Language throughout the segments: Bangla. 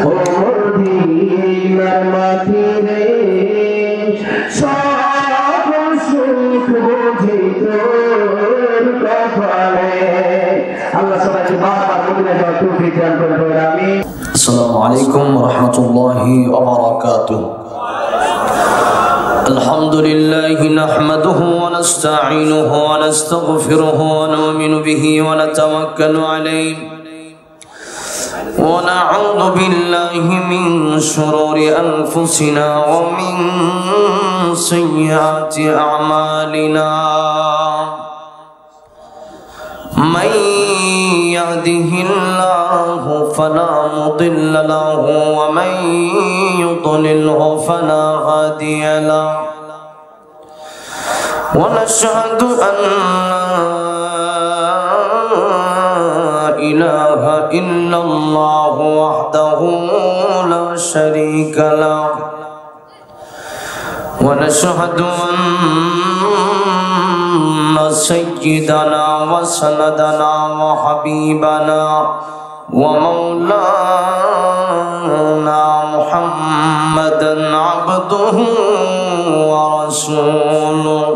ও মদিনার মাটি রে সকল সুখ বুঝি তোর কপালে। আল্লাহ সবাইকে বারবার মদিনা যাওয়ার তৌফিক দান করুন। আমিন। আসসালামু আলাইকুম ওয়া রাহমাতুল্লাহি ওয়া বারাকাতুহু। الحمدلله نحمده ونستعينه ونستغفره ونؤمن به ونتوكل عليه ونعوذ بالله من شرور أنفسنا ومن سيئات أعمالنا من يهده الله فلا مضل له ومن يضلله فلا هادي له ونشهد أن لا إله إلا الله وحده لا شريك له ونشهد أن سيدنا وسندنا وحبيبنا ومولانا محمدا عبده ورسوله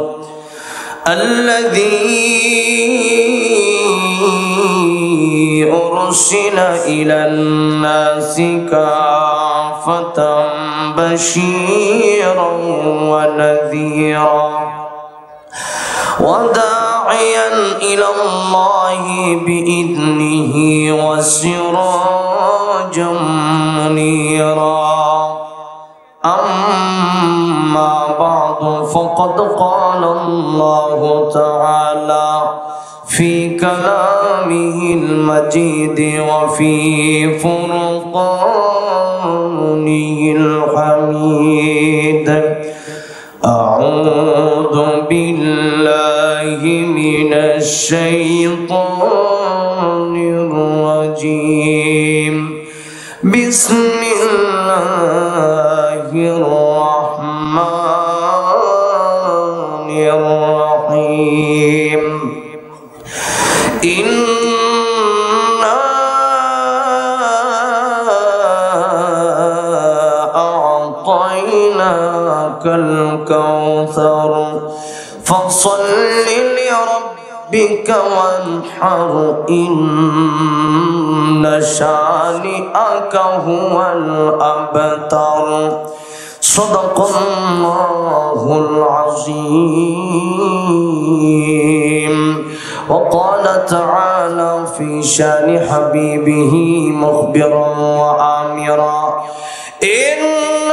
الذي أرسل إلى الناس كافة بشيرا ونذيرا وداعيا إلى الله بإذنه وسراجا منيرا أما بعد فقد قال الله تعالى في كلامه المجيد وفي فرقانه الحميد أعوذ بالله من الشيطان الرجيم بسم الله الرحمن الرحيم إنا أعطيناك الكوثر فصل لربك وانحر إن شانئك هو الأبتر صدق الله العظيم. وقال تعالى في شان حبيبه مخبرا وآمرا إن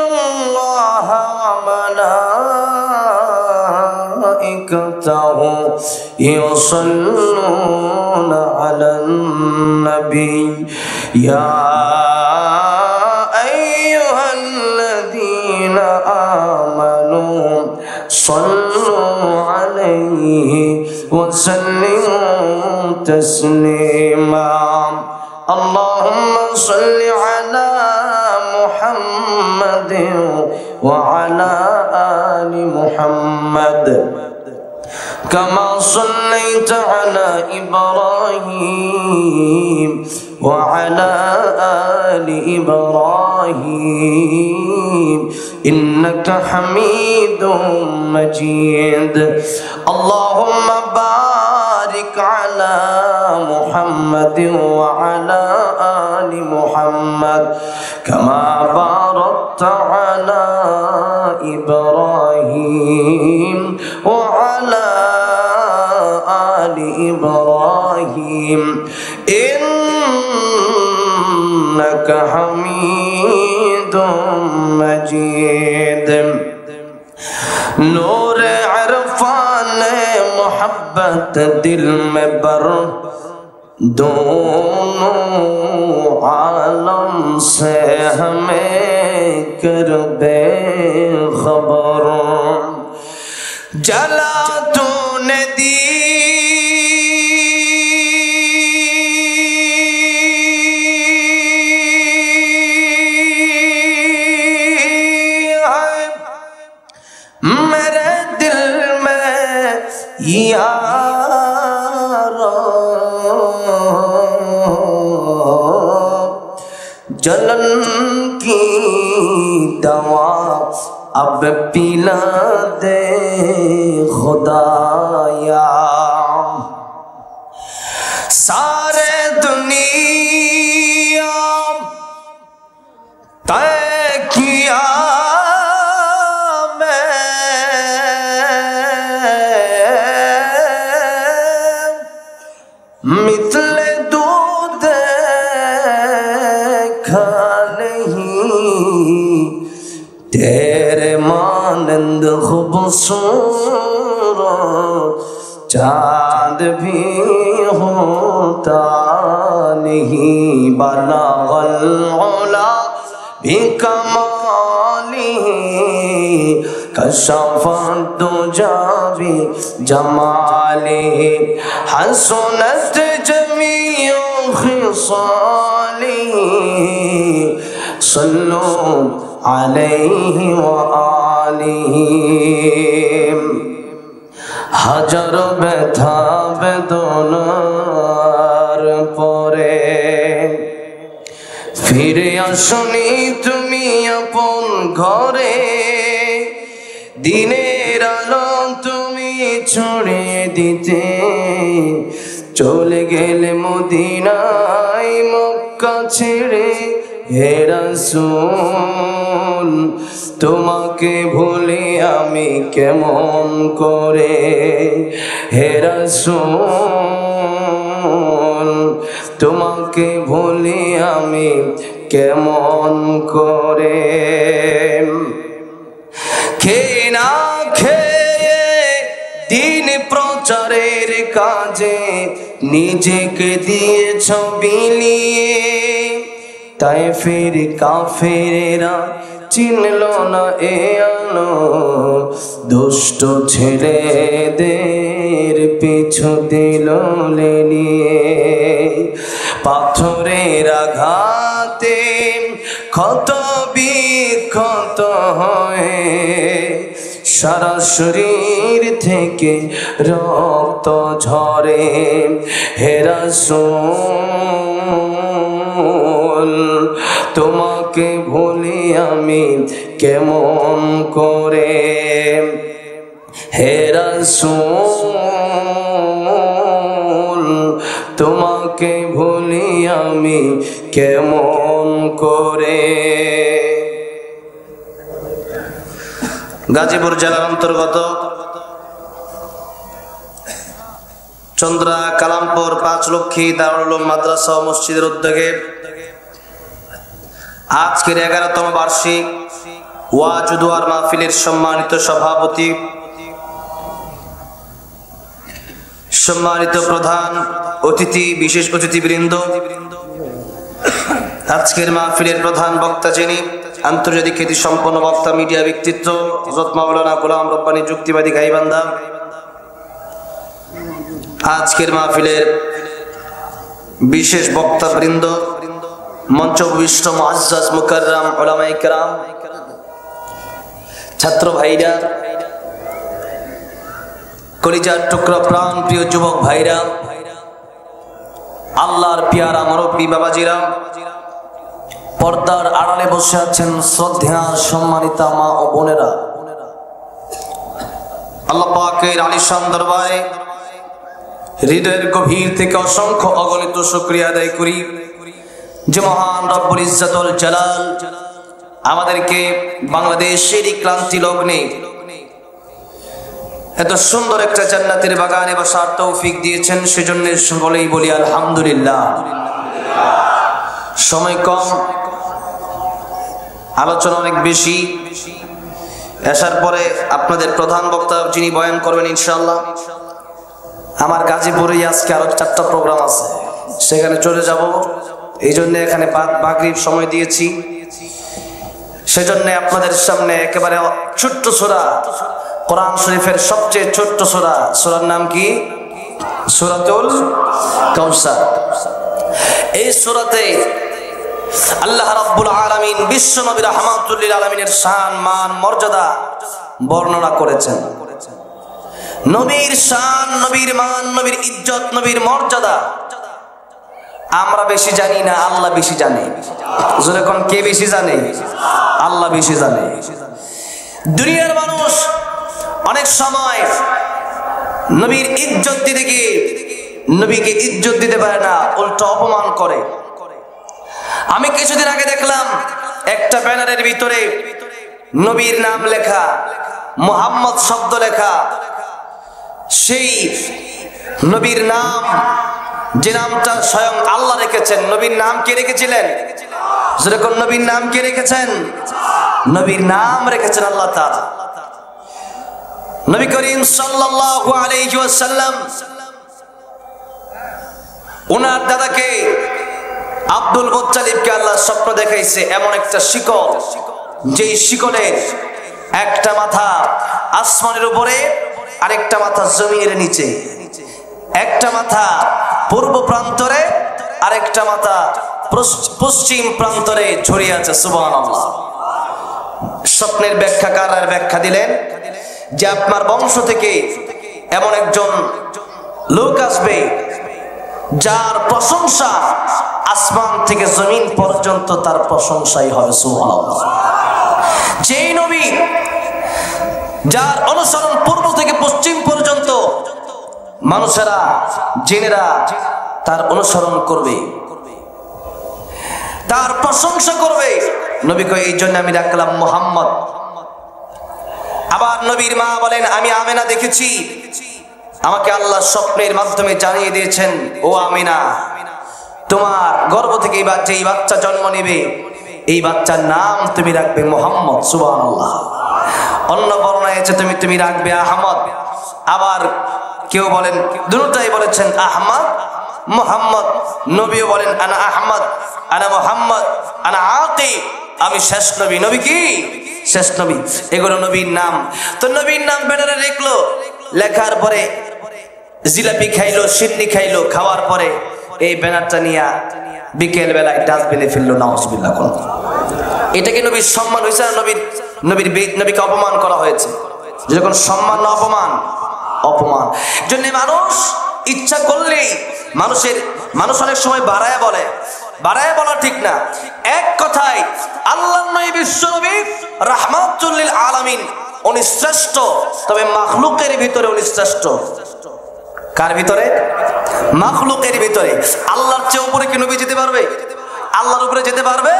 الله وملائكته يصلون على النبي يا أيها الذين آمنوا صلوا عليه وسلموا تسليما. اللهم صل على محمد وعلى آل محمد كما صليت على إبراهيم وعلى آل إبراهيم إنك حميد مجيد. اللهم بارك على محمد وعلى آل محمد كما باركت على إبراهيم وعلى آل إبراهيم إنك حميد مجيد. نور عرفان محبت دل میں بر दोनों आलम से हमें कर बे खबर जला तूने दी मेरे दिल में यारो जलन की दवा अब पिला दे खुदाया। सारे दुनिया तय किया मितले दूध देखा नहीं, तेरे मानंद खूबसूरत चाँद भी होता नहीं। बलगल उला बिकमालिही कशफत दुजा बिजमालिही हसनत जमीउ खिसालिही सल्लु अलैहि व आलिही। হাজার ব্যথা বেদনার পরে ফিরে আসনি তুমি আপন ঘরে। দিনের আলো তুমি ছড়িয়ে দিতে চলে গেলে মদিনায় মক্কা ছেড়ে। হে রাসূল তোমাকে ভুলি আমি কেমন করে। হে রাসূল তোমাকে ভুলি আমি কেমন করে। খেয়ে না খেয়ে দিন প্রচারের কাজে নিজেকে দিয়েছ বিলিয়ে। তায়েফের কাফেরেরা চিনল না এ আলো, দুষ্ট ছেলেদের পিছু দিল লেলিয়ে। পাথরের আঘাতে ক্ষত বিক্ষত হয়ে সারা শরীর থেকে রক্ত ঝরে। হে রাসূল তোমাকে ভুলি আমি কেমন করে। হে রাসূল তোমাকে ভুলি আমি কেমন করে। গাজীপুর জেলার অন্তর্গত চন্দ্রা কালামপুর পাঁচলক্ষী দারুল উলুম মাদ্রাসা ও মসজিদের উদ্যোগে আজকের 11তম বার্ষিক ওয়াজ ও দুআর মাহফিলের সম্মানিত সভাপতি, সম্মানিত প্রধান অতিথি, বিশেষ অতিথিবৃন্দ, আজকের মাহফিলের প্রধান বক্তা যিনি আন্তর্জাতিক খ্যাতি সম্পন্ন বক্তা, মিডিয়া ব্যক্তিত্ব হযরত মাওলানা গোলাম রব্বানী যুক্তিবাদী গাইবান্ধা, আজকের মাহফিলের বিশেষ বক্তাবৃন্দ, মঞ্চ উপবিষ্ট মুআজ্জাজ মুকাররম উলামায়ে কেরাম, ছাত্র ভাইরা, কলিজার টুকরা প্রাণ প্রিয় যুবক ভাইরা, আল্লাহর পিয়ারা মুরব্বী বাবাজিরা, পর্দার আড়ালে বসে আছেন শ্রদ্ধেয় সম্মানিতা মা ও বোনেরা, আল্লাহ পাকের আলিশান দরবারে হৃদয়ের গভীর থেকে অসংখ্য অগণিত শুকরিয়া আদায় করি যে মহান রব্বুল ইজ্জতুল জালাল আমাদেরকে বাংলাদেশের এই ক্লান্তি লগ্নে এত সুন্দর একটা জান্নাতের বাগানে বসার তৌফিক দিয়েছেন, সেজন্য সকলেই বলি আলহামদুলিল্লাহ। সময় কম, আলোচনা অনেক বেশি। আসার পরে আপনাদের প্রধান বক্তা যিনি বয়ান করবেন ইনশাআল্লাহ, আমার গাজীপুরে আজকে আরো 4টা প্রোগ্রাম আছে, সেখানে চলে যাব। এই জন্য এখানে মাগরিব সময় দিয়েছি, সেজন্য আপনাদের সামনে একেবারে ছোট্ট সূরা, কোরআন শরীফের সবচেয়ে ছোট্ট সূরা, সূরার নাম কি? সূরাতুল কাউসার। এই সূরাতে আল্লাহ রাব্বুল আলামিন বিশ্ব নবী রাহমাতুল লিল আলামিনের শান, মান, মর্যাদা বর্ণনা করেছেন। নবীর শান, নবীর মান, নবীর ইজ্জত, নবীর মর্যাদা আমরা বেশি জানি না, আল্লাহ বেশি জানে। যখন কে বেশি জানে? আল্লাহ বেশি জানে। দুনিয়ার মানুষ অনেক সময় নবীর ইজ্জত দিতে গিয়ে নবীকে ইজ্জত দিতে পারে না, উল্টো অপমান করে। আমি কিছুদিন আগে দেখলাম একটা ব্যানারের ভিতরে নবীর নাম লেখা, মুহাম্মদ শব্দ লেখা। সেই নবীর নাম, যে নামটা স্বয়ং আল্লাহ রেখেছেন, নবীর নাম কে রেখেছিলেন? যেরকম নবীর নাম কে রেখেছেন? নবীর নাম রেখেছেন আল্লাহ তাআলা। নবী করিম সাল্লাল্লাহু আলাইহি ওয়াসাল্লাম ওনার দাদাকে আব্দুল মুত্তালিবকে আল্লাহ স্বপ্ন দেখাইছে এমন একটা শিকল, যেই শিকলের একটা মাথা আসমানের উপরে, আরেকটা মাথা জমিনের নিচে, একটা মাথা পূর্ব প্রান্তরে, আরেকটা মাথা পশ্চিম প্রান্তরে ছড়িয়ে আছে। সুবহানাল্লাহ। স্বপ্নের ব্যাখ্যাকার আর ব্যাখ্যা দিলেন যে আপনার বংশ থেকে এমন একজন লোক আসবে যার প্রশংসা আসমান থেকে জমিন পর্যন্ত তার প্রশংসাই হবে। সুবহানাল্লাহ। যেই নবী যার অনুসরণ পূর্ব থেকে পশ্চিম পর্যন্ত মানুষেরা, জিনেরা তার অনুসরণ করবে, তার প্রশংসা করবে, নবীকে এই জন্য আমি রাখলাম মুহাম্মদ। আবার নবীর মা বলেন, আমি আমেনা দেখেছি, আমাকে আল্লাহ স্বপ্নের মাধ্যমে জানিয়ে দিয়েছেন, ও আমিনা, তোমার গর্ভ থেকে যেই বাচ্চা জন্ম নেবে, এই বাচ্চার নাম তুমি রাখবে মুহাম্মদ। সুবহানাল্লাহ। অন্য বর্ণনায় আছে তুমি রাখবে আহমদ। আবার কেউ বলেন, দুটোটাই বলেছেন আহমদ মুহাম্মদ। নবীও বলেন আনা আহমদ, আনা মুহাম্মদ, আনা আকি, আমি শেষ নবী। নবী কি? শেষ নবী। এগুলো নবীর নাম। তো নবীর নাম ব্যানারে লিখলো, লেখার পরে জিলাপি খাইলো, সিন্নি খাইলো, খাওয়ার পরে এই ব্যানারটা নিয়ে বিকেল বেলায় ডাস্টবিনে ফেললো। নাউজুবিল্লাহ। এটা কি নবীর সম্মান হয়েছে না নবীকে অপমান করা হয়েছে? যখন সম্মান না অপমান? অপমান। জন্য মানুষ ইচ্ছা করলেই মানুষ অনেক সময় বাড়ায় বলা ঠিক না। এক কথায় আল্লাহর নবী, বিশ্ব নবী রাহমাতুল লিল আলামিন, উনি শ্রেষ্ঠ, তবে মাখলুকের ভিতরে উনি শ্রেষ্ঠ। কার ভিতরে? মাখলুকের ভিতরে। আল্লাহর চেয়ে উপরে কি নবী যেতে পারবে? আল্লাহর উপরে যেতে পারবে?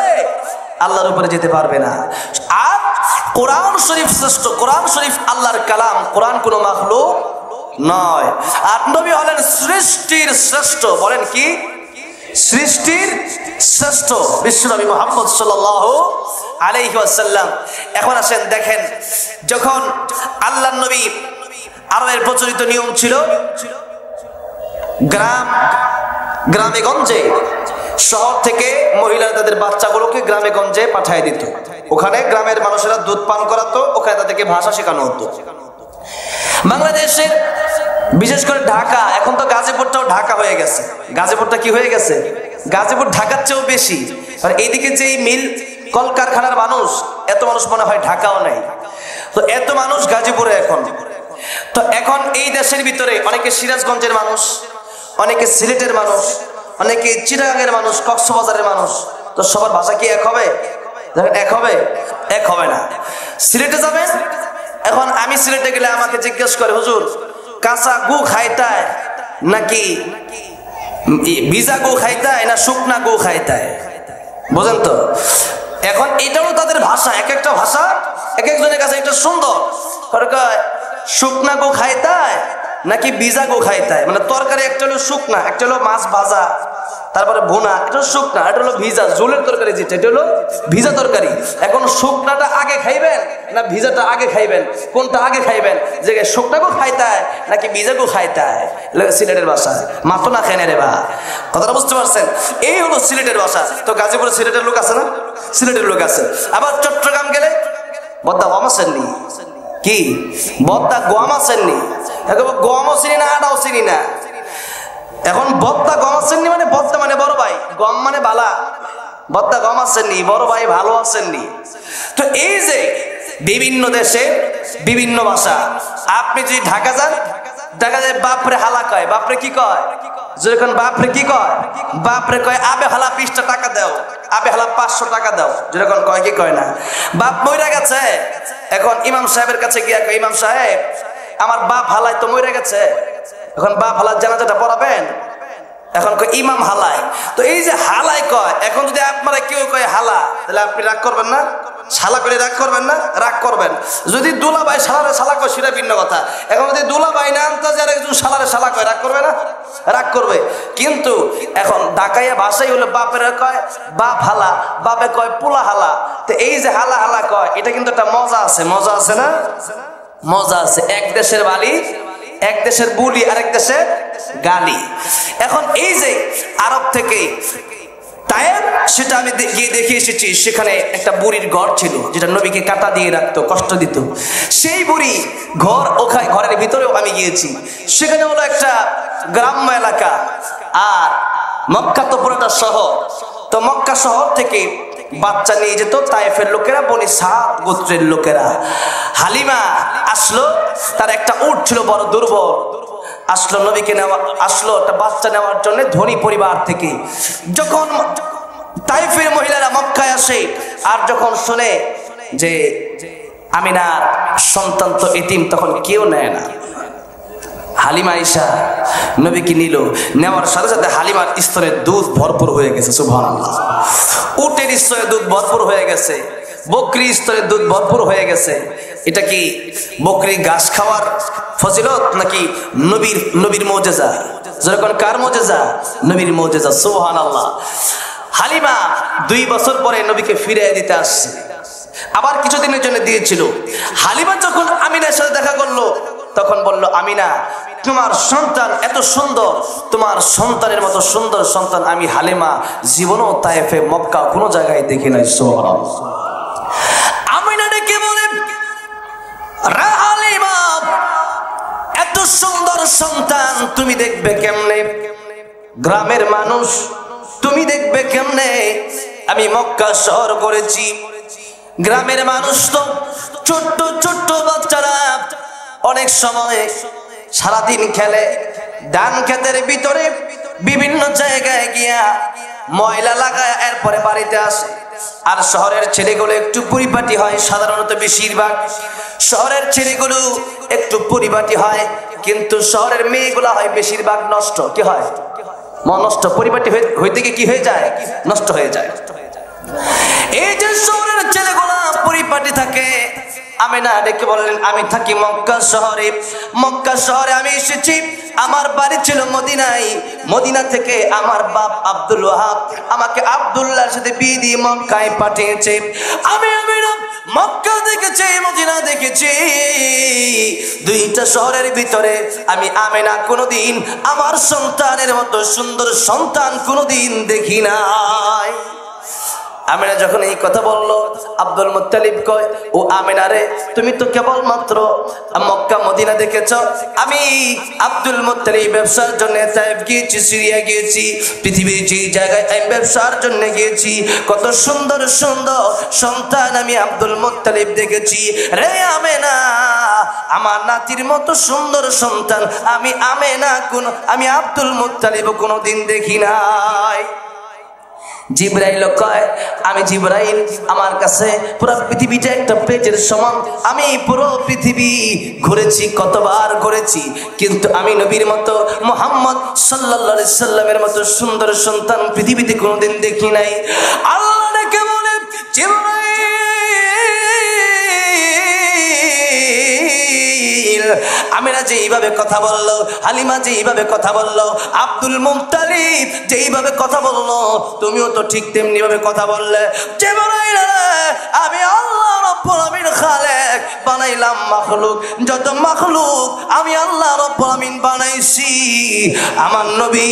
আল্লাহর উপরে যেতে পারবে না। আর কোরআন শরীফ শ্রেষ্ঠ। কোরআন শরীফ আল্লাহর কালাম, কোরআন কোনো মাখলুক নয়। আর নবী হলেন সৃষ্টির শ্রেষ্ঠ। বলেন কি? সৃষ্টির শ্রেষ্ঠ বিশ্বনবী মুহাম্মদ সাল্লাল্লাহু আলাইহি ওয়াসাল্লাম। এখন আসেন দেখেন, যখন আল্লাহর নবী, আরবের প্রচলিত নিয়ম ছিল, গ্রামে গঞ্জে, শহর থেকে মহিলারা তাদের বাচ্চাগুলোকে গ্রামে গঞ্জে পাঠিয়ে দিত। ওখানে গ্রামের মানুষেরা দুধ পান করাতো, ওখানে তাদেরকে ভাষা শেখানো হতো। বাংলাদেশের বিশেষ করে ঢাকা, এখন তো গাজীপুরটাও ঢাকা হয়ে গেছে। গাজীপুরটা কি হয়ে গেছে? গাজীপুর ঢাকার চেয়েও বেশি। আর এইদিকে যে মিল কলকারখানার মানুষ, এত মানুষ মনে হয় ঢাকাও নাই। তো এত মানুষ গাজীপুরে এখন। তো এখন এই দেশের ভিতরে অনেকে সিরাজগঞ্জের মানুষ, অনেকে সিলেটের মানুষ, অনেকে চিটাগাংয়ের মানুষ, কক্সবাজারের মানুষ। তো সবার ভাষা কি এক হবে? এক হবে? এক হবে না। সিলেটে যাবেন, এখন আমি সিলেটে গেলে আমাকে জিজ্ঞেস করে, হুজুর কাঁচা গু খাইতায় নাকি ভিজা গু খাইতায় না শুকনা গু খাইতায়? বোঝেন তো? এখন এটাও তাদের ভাষা, এক একটা ভাষা এক একজনের কাছে এটা সুন্দর। শুকনা গু খাইতায় নাকি ভিজা গু খাইতায়, মানে তরকারি একটা হলো শুকনা, একটা হলো মাছ ভাজা, তারপরে ভুনা, এটা শুকনা, এটা হলো ভিজা, ঝোলের তরকারি যেটা, এটা হলো ভিজা তরকারি। এখন শুকনাটা আগে খাইবেন না ভিজাটা আগে খাইবেন? কোনটা আগে খাইবেন? যে শুকনাগো খাইতায় নাকি ভিজাগো খাইতায়? সিলেটের ভাষা। মাতো না খেনে রে বা, কথাটা বুঝতে পারছেন? এই হলো সিলেটের ভাষা। তো গাজীপুরে সিলেটের লোক আছে না? সিলেটের লোক আছে। আবার চট্টগ্রাম গেলে বদ্দা গম আসেননি, কি বদ্দা গম আসেননি, গমও চিনি না, আটাও চিনি না। এখন বদ্দা গম আসেননি মানে, বদ্দা মানে বড় ভাই, গম মানে বালা। বদ্দা গম আসেননি, বড় ভাই ভালো আসেননি। তো এই যে বিভিন্ন দেশে বিভিন্ন ভাষা। আপনি যদি ঢাকা যান, ঢাকা যায় বাপরে হালা কয়, বাপরে কি কয়? যেরকম বাপরে কি কয়, বাপরে কয় আবে হালা 20টা টাকা দাও, আবে হালা 500 টাকা দাও, যেরকম কয় কি কয় না। বাপ মইরা গেছে, এখন ইমাম সাহেবের কাছে গিয়া কয় ইমাম সাহেব আমার বাপ হালাই তো মইরা গেছে, এখন বাপ হালার জানাজাটা পড়াবেন। এখন কয় ইমাম হালাই। তো এই যে হালাই কয়, এখন যদি আপনারা কেউ কয় হালা, তাহলে আপনি রাগ করবেন না? শালা করে রাগ করবেন না? রাগ করবেন। যদি দুলাভাই শালারে শালা কয় সেটা ভিন্ন কথা। এখন যদি দুলাভাই না আনতে যার একজন শালারে শালা কয়, রাগ করবে না? রাগ করবে। কিন্তু এখন ঢাকাইয়া ভাষাই হলো বাপের কয় বাপ হালা, বাপে কয় পোলা হালা। তো এই যে হালা হালা কয়, এটা কিন্তু একটা মজা আছে, মজা আছে না? মজা আছে। এক দেশের বালি, এক দেশের বুলি, আরেক দেশের গালি। এখন এই যে আরব থেকে তায়েব, সেটা আমি গিয়ে দেখে এসেছি। সেখানে একটা বুড়ির ঘর ছিল, যেটা নবীকে কাটা দিয়ে রাখতো, কষ্ট দিত। সেই বুড়ি ঘর, ওখানে ঘরের ভিতরেও আমি গিয়েছি। সেখানে হলো একটা গ্রাম্য এলাকা, আর মক্কা তো পুরোটা শহর। তো মক্কা শহর থেকে বাচ্চা নিয়ে যেত তায়েফের লোকেরা, বনি সাদ গোত্রের লোকেরা। হালিমা আসলো, তার একটা উট ছিল বড় দুর্বল, আসলো নবীকে নেওয়া, আসলো একটা বাচ্চা নেওয়ার জন্য ধনী পরিবার থেকে। যখন তাইফের মহিলারা মক্কায় আসে, আর যখন শুনে যে আমিনার সন্তান তো এতিম, তখন কেউ নেয় না। হালিমা আয়েশা নবীকে নিল, নেওয়ার সাথে সাথে হালিমার স্তনের দুধ ভরপুর হয়ে গেছে। সুবহানাল্লাহ। উটের স্তরে দুধ ভরপুর হয়ে গেছে, বকরি স্তরে দুধ ভরপুর হয়ে গেছে। এটা কি বকরি ঘাস খাওয়ার ফজিলত নাকি নবীর মুজিজা? যখন কার মুজিজা? নবীর মুজিজা। সুবহানাল্লাহ। হালিমা 2 বছর পরে নবীকে ফিরিয়ে দিতে আসছে, আবার কিছুদিনের জন্য দিয়েছিল। হালিমা যখন আমিনার সাথে দেখা করলো, তখন বলল আমিনা তোমার সন্তান এত সুন্দর, তোমার সন্তানের মতো সুন্দর সন্তান আমি হালিমা জীবনও তায়েফে মক্কা কোনো জায়গায় দেখি নাই। সুবহানাল্লাহ। আমিনা ডেকে বলে রে হালিমা, এত সুন্দর সন্তান তুমি দেখবে কেমনে? গ্রামের মানুষ তুমি দেখবে কেমনে? আমি মক্কা শহর করেছি, গ্রামের মানুষ তো ছোট্ট ছোট্ট বাচ্চারা অনেক সময় সারাদিন খেলে, ধান ক্ষেতের ভিতরে বিভিন্ন জায়গায় গিয়া ময়লা লাগায় এরপরে বাড়িতে আসে। আর শহরের ছেলেগুলো একটু পরিপাটি হয়, সাধারণত বেশিরভাগ শহরের ছেলেগুলো একটু পরিপাটি হয়, কিন্তু শহরের মেয়েগুলা হয় বেশিরভাগ নষ্ট। কি হয়? নষ্ট। পরিপাটি হইতে গিয়ে কি হয়ে যায়? নষ্ট হয়ে যায়। এই যে শহরের ছেলেগুলা পরিপাটি থাকে, আমিনা ডেকে বললেন আমি থাকি মক্কা শহরে, মক্কা শহরে আমি এসেছি, আমার বাড়ি ছিল মদিনায়, মদিনা থেকে আমার বাপ আব্দুল ওয়াহাব আমাকে আব্দুল্লাহর সাথে বিয়ে দিয়ে মক্কায় পাঠিয়েছে। আমি আমিনা মক্কা দেখেছি, মদিনা দেখেছি, দুইটা শহরের ভিতরে আমি আমিনা কোনোদিন আমার সন্তানের মতো সুন্দর সন্তান কোনোদিন দেখি নাই। আমিনা যখন এই কথা বললো, আব্দুল মুত্তালিব কয় ও আমিনা রে, তুমি তো কেবলমাত্র মক্কা মদিনা দেখেছ, আমি আব্দুল মুত্তালিব ব্যবসার জন্য তায়েফ গিয়েছি, সিরিয়া গিয়েছি, পৃথিবীর যে জায়গায় আমি ব্যবসার জন্য গিয়েছি, কত সুন্দর সুন্দর সন্তান আমি আব্দুল মুত্তালিব দেখেছি। রে আমিনা, আমার নাতির মতো সুন্দর সন্তান আমি আব্দুল মুত্তালিব কোনোদিন দেখি নাই। জিবরাইল কয় আমি জিবরাইল, আমার কাছে পুরো পৃথিবীটা একটা পেজের সমান, আমি পুরো পৃথিবী ঘুরেছি, কতবার ঘুরেছি, কিন্তু আমি নবীর মতো মুহাম্মদ সাল্লাল্লাহু আলাইহি সাল্লামের মতো সুন্দর সন্তান পৃথিবীতে কোনোদিন দেখি নাই। আল্লাহ ডেকে বলে জিবরাইল, আমিনা যে এইভাবে কথা বললো, হালিমা যে এইভাবে কথা বললো, আব্দুল মুত্তালিব যে এইভাবে কথা বললো, তুমিও তো ঠিক তেমনি ভাবে কথা বললে। জিবরাইল, আমি আল্লাহ রাব্বুল আমিন খালেক বানাইলাম মাখলুক, যত মাখলুক আমি আল্লাহ রাব্বুল আমিন বানাইছি, আমার নবী,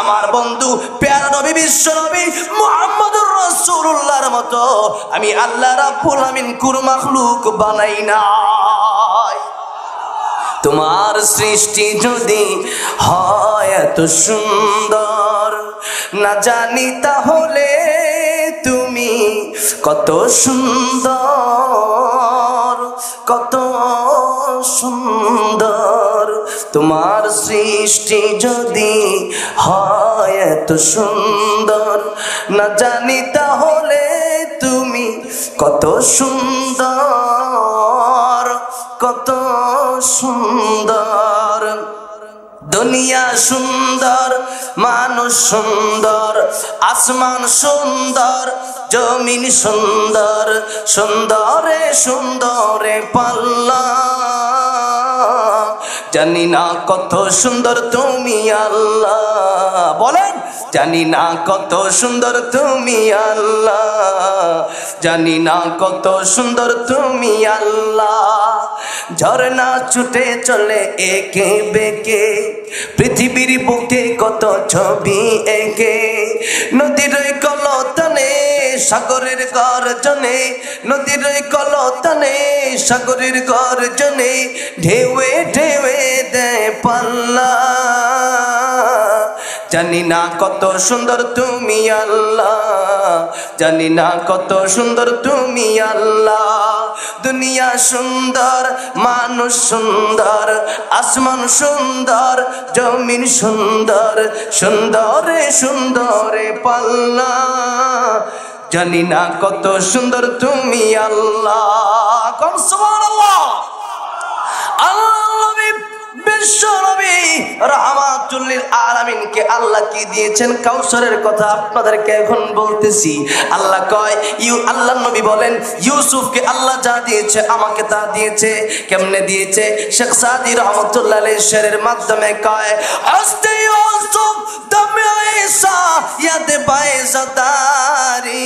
আমার বন্ধু, প্যারা নবী, বিশ্ব নবী মুহাম্মদুর রাসূলুল্লাহর মতো আমি আল্লাহ রাব্বুল আমিন কোন মাখলুক বানাই নাই। তোমার সৃষ্টি যদি হয় এত সুন্দর, না জানি তাহলে তুমি কত সুন্দর, কত সুন্দর, তোমার সৃষ্টি যদি হয় এত সুন্দর, না জানি তাহলে তুমি কত সুন্দর, কত সুন্দর। দুনিয়া সুন্দর, মানুষ সুন্দর, আসমান সুন্দর, জমিন সুন্দর, সুন্দরে সুন্দরে পাল্লা। জানি না কত সুন্দর তুমি আল্লাহ, বলেন জানি না কত সুন্দর তুমি আল্লাহ, জানি না কত সুন্দর তুমি আল্লাহ। ঝরনা ছুটে চলে একে বেঁকে, পৃথিবীর বুকে কত ছবি এঁকে, নদীর কলতানে সাগরের গর্জনে, নদীর কলতানে সাগরের গর্জনে, ঢেউয়ে ঢেউয়ে দেয় পাল্লা। জানি না কত সুন্দর তুমি আল্লাহ, জানি না কত সুন্দর তুমি আল্লাহ। দুনিয়া সুন্দর, মানুষ সুন্দর, আসমান সুন্দর, জমিন সুন্দর, সুন্দরে সুন্দরে পাল্লা। জানি না কত সুন্দর তুমি আল্লাহ। কোন সুবহানাল্লাহ। আল্লাহ নবী বিশ্ব নবী রাহমাতুল লিল আলামিনকে আল্লাহ কি দিয়েছেন? কাউসারের কথা আপনাদেরকে এখন বলতেছি। আল্লাহ কয়, আল্লাহ নবী বলেন ইউসুফকে আল্লাহ যা দিয়েছে আমাকে তা দিয়েছে। কেমনে দিয়েছে? শেখ সাদি রহমাতুল্লাহ আলাইহি শেরের মাধ্যমে কয়, হস্তে ইউসুফ দমে ঈসা ইয়াদ বাইজাদারি।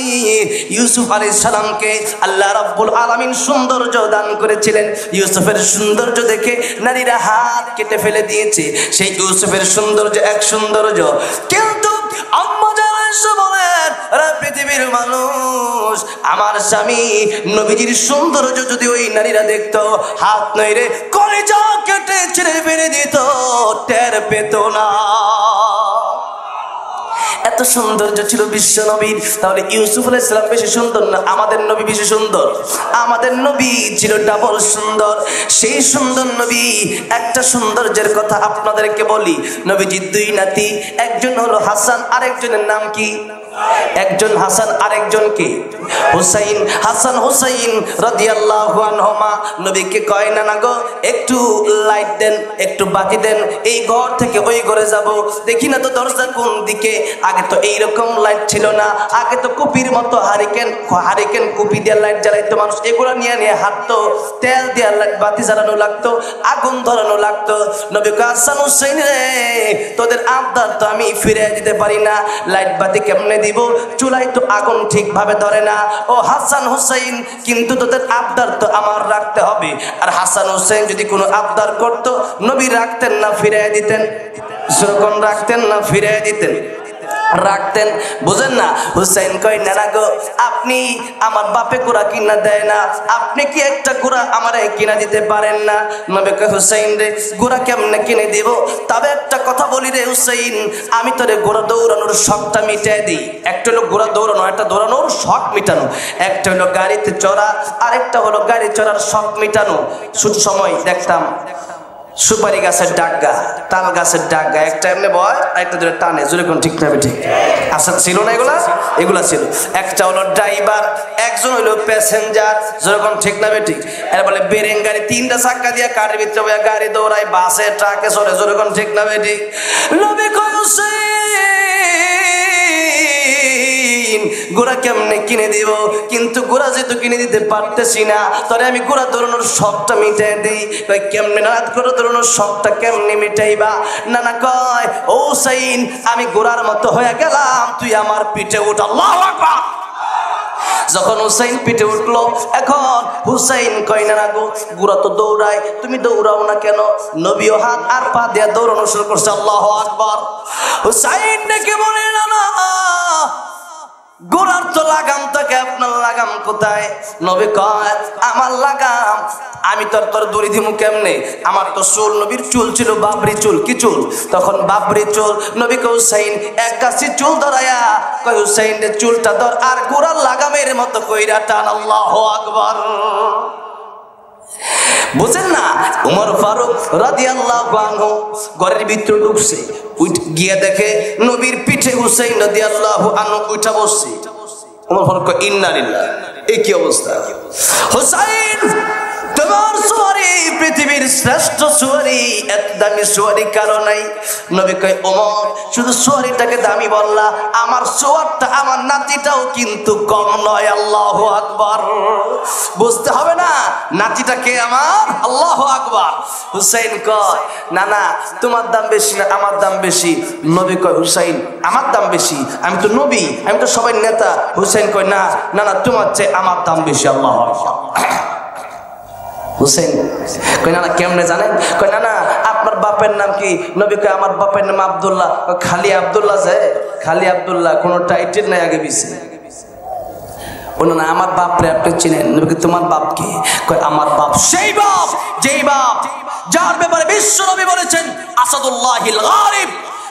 ইউসুফ আলাইহিস সালামকে আল্লাহ রাব্বুল আলামিন সৌন্দর্য দান করেছিলেন। ইউসুফের সৌন্দর্য দেখে নারীরা হাত কেটে ফেলে দিয়েছে। সেই ইউসুফের সৌন্দর্য এক সৌন্দর্য, কিন্তু আম্মা জান এসে বলেন, রে পৃথিবীর মানুষ, আমার স্বামী নবীজির সৌন্দর্য যদি ওই নারীরা দেখতো, হাত নইরে কলিজা কেটে ছিঁড়ে ফেলে দিত, টের পেত না। এত সৌন্দর্য ছিল বিশ্ব নবীর। তাহলে ইউসুফ আলাইহিস সালাম বেশি সুন্দর না আমাদের নবী বেশি সুন্দর? আমাদের নবী ছিল ডাবল সুন্দর। সেই সুন্দর নবী একটা সৌন্দর্যের কথা আপনাদেরকে বলি। নবীজির দুই নাতি, একজন হলো হাসান, আরেকজনের নাম কি? একজন হাসান আরেকজন কি? হুসাইন। হাসান হুসাইন রাদিয়াল্লাহু আনহুমা নবীকে কয়, না না গো, একটু লাইট দেন, একটু বাতি দেন, এই ঘর থেকে ওই ঘরে যাব, দেখি না তো দরজা কোন দিকে। আগে তো এইরকম লাইট ছিল না, আগে তো কুপির মতো হারিকেন কুপি দিয়ে লাইট জ্বালাইতো মানুষ, এগুলো নিয়ে নিয়ে হাঁটতো, তেল দিয়ে লাইট বাতি জ্বালানো লাগতো, আগুন ধরানো লাগতো। নবী কয়, হাসান হুসাইন রে, তোদের আবদার তো আমি ফিরে দিতে পারি না, লাইট বাতি কেমনে দিব, চুলায় তো আগুন ঠিকভাবে ধরে না। ও হাসান হুসাইন, কিন্তু তোদের আবদার তো আমার রাখতে হবে। আর হাসান হুসাইন যদি কোনো আবদার করতো, নবী রাখতেন না ফিরিয়ে দিতেন? যখন রাখতেন না ফিরিয়ে দিতেন? রাখতেন। বুঝেন না? হুসাইন কয়, না না গো, আপনি আমার বাপে গোড়া কিনা দেয় না, আপনি কি একটা গোড়া আমারে কিনা দিতে পারেন না? নবী কয়, হুসাইন রে, গোড়া কেমনে কিনে দিব? তবে একটা কথা বলি রে হুসাইন, আমি তোরে গোড়া দৌড়ানোর শখটা মিটাই দিই। একটা হলো গোড়া দৌড়ানো, একটা দৌড়ানোর শখ মিটানো। একটা হলো গাড়িতে চড়া, আরেকটা হলো গাড়ি চড়ার শখ মিটানো। ছোট সময় দেখতাম সুপারি গাছের ডাগা, তাল গাছের ডাগা, একটা এমনি বয়, একটা ধরে টানে, জোরে কোন ঠিক না ঠিক? আচ্ছা, ছিল না এগুলা ছিল। একটা হলো ড্রাইভার, একজন হইলো প্যাসেঞ্জার, জোরে কোন ঠিক না ঠিক? এর বলে বেরেং গাড়ি, তিনটা চাক্কা দিয়ে কারের ভিতরে বইয়া গাড়ি দৌড়ায়, বাসে ট্রাকে চড়ে, জোরে কোন ঠিক না ঠিক? নবী কয়, গোড়া কেমনে কিনে দিব? কিন্তু গোড়া যেহেতু কিনে দিতে পারতেছি না, তবে আমি গোড়া দৌড়ানোর শখটা মিটাই দিই। কেমনে না গোড়া দৌড়ানোর শখটা কেমনে মিটাইবা? নানা কয়, ও হুসাইন, আমি গোড়ার মতো হয়ে গেলাম, তুই আমার পিঠে উঠ। আল্লাহু আকবার। যখন হুসাইন পিঠে উঠলো, এখন হুসাইন কয়, না গো, গোড়া তো দৌড়ায়, তুমি দৌড়াও না কেন? নবীও হাত আর পা দিয়ে দৌড়ানো শুরু করছে। আল্লাহু আকবার। হুসাইন ডেকে বলে, না না, গোড়ার তো লাগাম থাকে, আপনার লাগাম কোথায়? নবী কয়, আমার লাগাম আমি তোর দড়ি দিমু কেমনে? আমার তো চুল, নবীর চুল ছিল বাবরি চুল। কি চুল? তখন বাবরি চুল। নবী কয়, হুসাইন এক গাছি চুল ধরায়া কয়, হুসাইন রে, চুলটা ধর আর গোড়ার লাগামের মতো কইরা টান। আল্লাহু আকবার। বুঝেন না? উমর ফারুক রাদিয়াল্লাহু আনহু ঘরের ভিতরে ঢুকছে, গিয়ে দেখে নবীর পিঠে হুসাইন রাদিয়াল্লাহু আনহু উঠা বসছে। উমর ফারুক কয় ইন্না লিল্লাহ, এই কি অবস্থা? হুসাইন তোমার সুয়ারি পৃথিবীর শ্রেষ্ঠ সুয়ারি, এত দামি সুয়ারি কারো নাই। নবী কয় ওমর শুধু সুয়ারিটাকে দামি বললা, আমার সুয়ারটা আমার নাতিটাও কিন্তু কম নয়। আল্লাহু আকবার। বুঝতে হবে না নাতিটা কে আমার? আল্লাহু আকবার। হুসাইন কয় না না তোমার দাম বেশি না আমার দাম বেশি। নবী কয় হুসাইন আমার দাম বেশি, আমি তো নবী, আমি তো সবাই নেতা। হুসাইন কয় না না না তোমার চেয়ে আমার দাম বেশি। আল্লাহু আকবার। হুসেন কই না না কেমনে জানেন? কই না না আপনার বাপের নাম কি? নবী কয় আমার বাপের নাম আব্দুল্লাহ। খালি আব্দুল্লাহ যে খালি আব্দুল্লাহ, কোনো টাইটেল নাই আগে পিছে। বলো না আমার বাপরে আপনি চিনেন? নবী কয় তোমার বাপ কে? কয় আমার বাপ সেই বাপ যেই বাপ যার ব্যাপারে বিশ্ব নবী বলেছেন আসাদুল্লাহিল গালিব,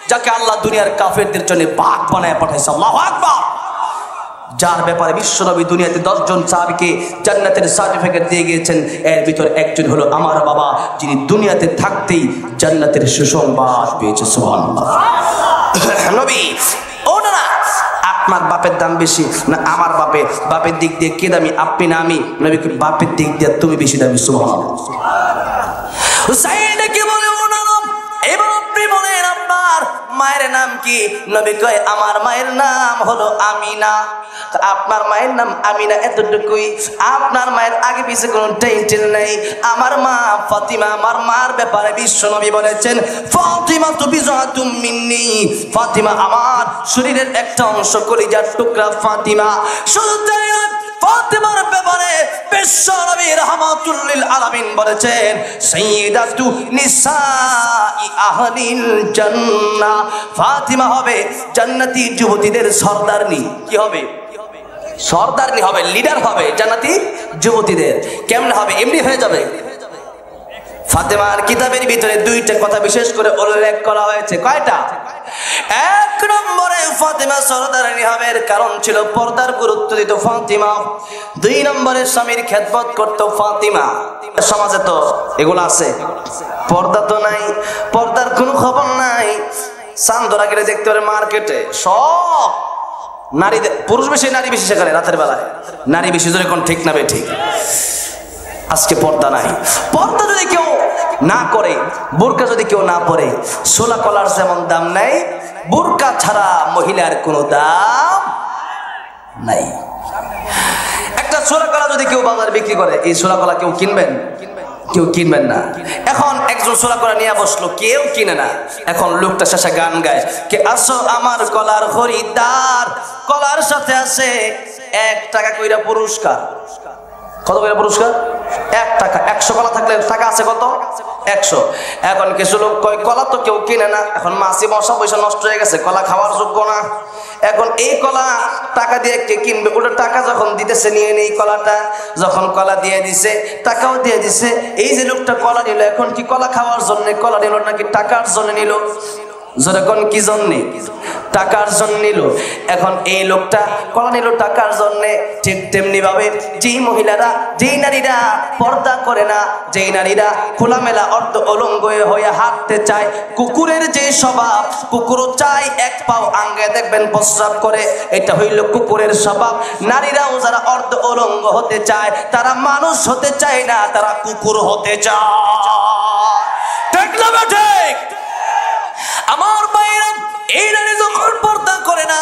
যাকে আল্লাহ দুনিয়ার কাফেরদের জন্য বাঘ বানায় পাঠাইছে। আল্লাহু আকবার। যার ব্যাপারে বিশ্বনবী দুনিয়াতে 10 জন সাহাবীকে জান্নাতের সার্টিফিকেট দিয়ে গিয়েছেন, এর ভিতর একজন হলো আমার বাবা, যিনি দুনিয়াতে থাকতেই জান্নাতের সুসংবাদ পেয়েছে। সুবহানাল্লাহ। নবী ও না আপনার বাপের দাম বেশি না আমার বাপের দিক দিয়ে কে দামি, আপনি না আমি? নবী কয় বাপের দিক দিয়ে তুমি বেশি দামি। সুবহানাল্লাহ। হুসাইন কি বলে এবার আপনি বলেন আপনার মায়ের নাম কি? নবী কয় আমার মায়ের নাম হলো আমিনা। আপনার মায়ের নাম আমিনা এতটুকুই, আপনার মায়ের আগে পিছে কোনো টাইটেল নেই। আমার মা ফাতিমা, আমার মার ব্যাপারে বিশ্ব নবী বলেছেন ফাতিমা তু বিজাতুম মিন্নি, ফাতিমা আমার শরীরের একটা অংশ, কলিজার টুকরা ফাতিমা। শুধু তাই না, ফাতিমার ব্যাপারে বিশ্ব নবী রাহমাতুল লিল আলামিন বলেছেন সাইয়্যিদাতু নিসাই আহলিল জান্নাহ, ফাতিমা হবে জান্নাতি যুবতীদের সরদারনি। কি হবে? সরদারনি হবে, লিডার হবে জান্নাতি যুবতীদের। কেমনে হবে? এমনি হয়ে যাবে। ফাতেমার কিতাবের ভিতরে 2টা কথা বিশেষ করে উল্লেখ করা হয়েছে। কয়টা? 1 নম্বরে ফাতেমা সরদারনি হবে, এর কারণ ছিল পর্দার গুরুত্ব দিত ফাতিমা। 2 নম্বরে স্বামীর খেদমত করত ফাতিমা। সমাজে তো এগুলো আছে, পর্দা তো নাই, পর্দার কোনো খবর নাই। চান্দরা গেলে দেখতে পারে মার্কেটে সব নারীদের, পুরুষ বেশি নারী বেশি, সেখানে রাতের বেলায় নারী বেশি। জোরে কোন ঠিক না বে ঠিক? আজকে পর্দা নাই। পর্দা যদি কেউ না করে, বোরকা যদি কেউ না পরে, সোলা কলার যেমন দাম নাই, বোরকা ছাড়া মহিলার কোনো দাম নাই। একটা সোলা কলা যদি কেউ বাজারে বিক্রি করে, এই সোলা কলা কেউ কিনবেন? কেউ কিনবেন না। এখন একজন সোলা কলা নিয়ে বসলো, কেউ কিনে না। এখন লোকটা শেষে গান গায়, কে আসো আমার কলার খরিদ্দার, কলার সাথে আছে 1 টাকা কইরা পুরস্কার। কত করে পুরস্কার? 1 টাকা। 100 কলা থাকলে টাকা আছে কত? 100। এখন কিছু লোক কয় কলা তো কেউ কিনে না, এখন মাছি মশা পয়সা নষ্ট হয়ে গেছে, কলা খাওয়ার যোগ্য না। এখন এই কলা টাকা দিয়ে কে কিনবে? ওটা টাকা যখন দিতেছে নিয়ে নেই কলাটা, যখন কলা দিয়ে দিছে টাকাও দিয়ে দিছে। এই যে লোকটা কলা নিল, এখন কি কলা খাওয়ার জন্য কলা নিল নাকি টাকার জন্য নিল? যখন কি জন্যে? টাকার জন্য নিল। এখন এই লোকটা কলা নিল টাকার জন্যে। ঠিক তেমনি ভাবে যেই মহিলারা, যেই নারীরা পর্দা করে না, যেই নারীরা খোলামেলা অর্ধ অলঙ্গ হয়ে হাঁটতে চায়, কুকুরের যে স্বভাব, কুকুরও চায় 1 পাও আঙ্গে দেখবেন প্রস্রাব করে, এটা হইল কুকুরের স্বভাব। নারীরাও যারা অর্ধ অলঙ্গ হতে চায়, তারা মানুষ হতে চায় না, তারা কুকুর হতে চায়। ঠিক না ঠিক? আমার ভাইরা, এই নারী যখন পর্দা করে না,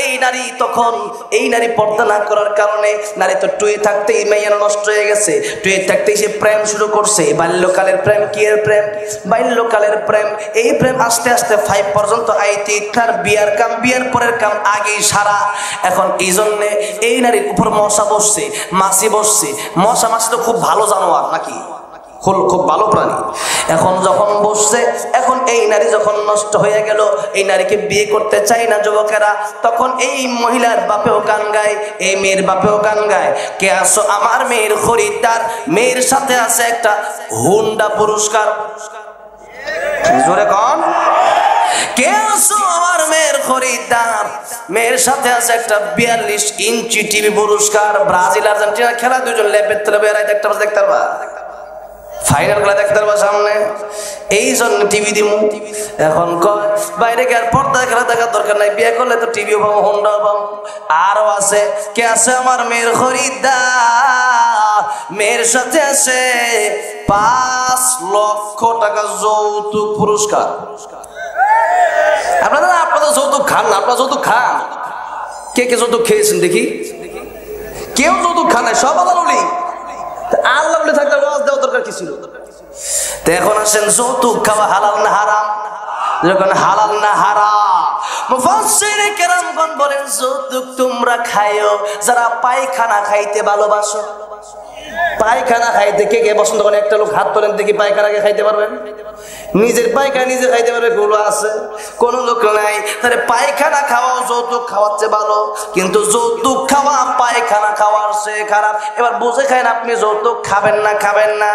এই নারী পর্দা না করার কারণে নারী তো টুয়ে থাকতেই মেয়ের নষ্ট হয়ে গেছে। টুয়ে থাকতেই সে প্রেম শুরু করছে। বাল্যকালের প্রেম, কি এর প্রেম? বাল্যকালের প্রেম। এই প্রেম আস্তে আস্তে 5 পর্যন্ত আইতে তার বিয়ার কাম, বিয়ার পরের কাম আগেই সারা। এখন এই জন্যে এই নারীর উপর মশা বসছে, মাছি বসছে। মাছি তো খুব ভালো জানোয়ার নাকি? খুব ভালো প্রাণী। এখন যখন বসছে, এখন এই নারী যখন নষ্ট হয়ে গেল, এই নারীকে বিয়ে করতে চাই না যুবকেরা, তখন এই মহিলার বাপেও গান গায়, এই মেয়ের বাপেও গান গায়, কে আসো আমার মেয়ের খরিদ্দার, মেয়ের সাথে আছে একটা হুন্ডা পুরস্কার। জোরে কোন? কে আসো আমার মেয়ের খরিদ্দার, মেয়ের সাথে আছে একটা 42 ইঞ্চি টিভি পুরস্কার। ব্রাজিল আর্জেন্টিনা খেলা, 2জন লেপের তলে বেড়ায় দেখতে পারবা। ফাইনাল খেলা দেখতে পারবো সামনে, এই জন্য টিভি দিব। এখন কয় বাইরে গিয়ে আর পর্দা খেলা দেখার দরকার নাই, বিয়ে করলে তো টিভিও পাবো, হোন্ডাও পাবো। আরো আছে, কে আছে আমার মেয়ের খরিদ্দার, মেয়ের সাথে আছে 5 লক্ষ টাকা যৌতুক পুরস্কার। আপনারা যৌতুক খান না, আপনারা যৌতুক খান? কে কে যৌতুক খেয়েছেন দেখি? কেউ যৌতুক খান নাই, সব আল্লাহলি। আল্লাহ বলে থাকলে ওয়াজ দেওয়া দরকার কি ছিল? তো এখন আসেন, যৌতুক খাওয়া হালাল না হারাম? যখন হালাল না হারাম, মুফাসসিরে কেরামগণ বলেন যৌতুক তোমরা খাইও যারা পায়খানা খাইতে ভালোবাসো। পায়খানা খাইতে কে কে পছন্দ করেন? একটা লোক হাত তোলেন দেখি, পায়খানাকে খাইতে পারবেন? নিজের পায়খানা নিজে খাইতে পারবে? গুলো আছে, কোন লোক নাই। তাহলে পায়খানা খাওয়াও যৌতুক খাওয়ার চেয়ে ভালো, কিন্তু যৌতুক খাওয়া পায়খানা খাওয়ার চেয়ে খারাপ। এবার বুঝে খান আপনি যৌতুক খাবেন না খাবেন না।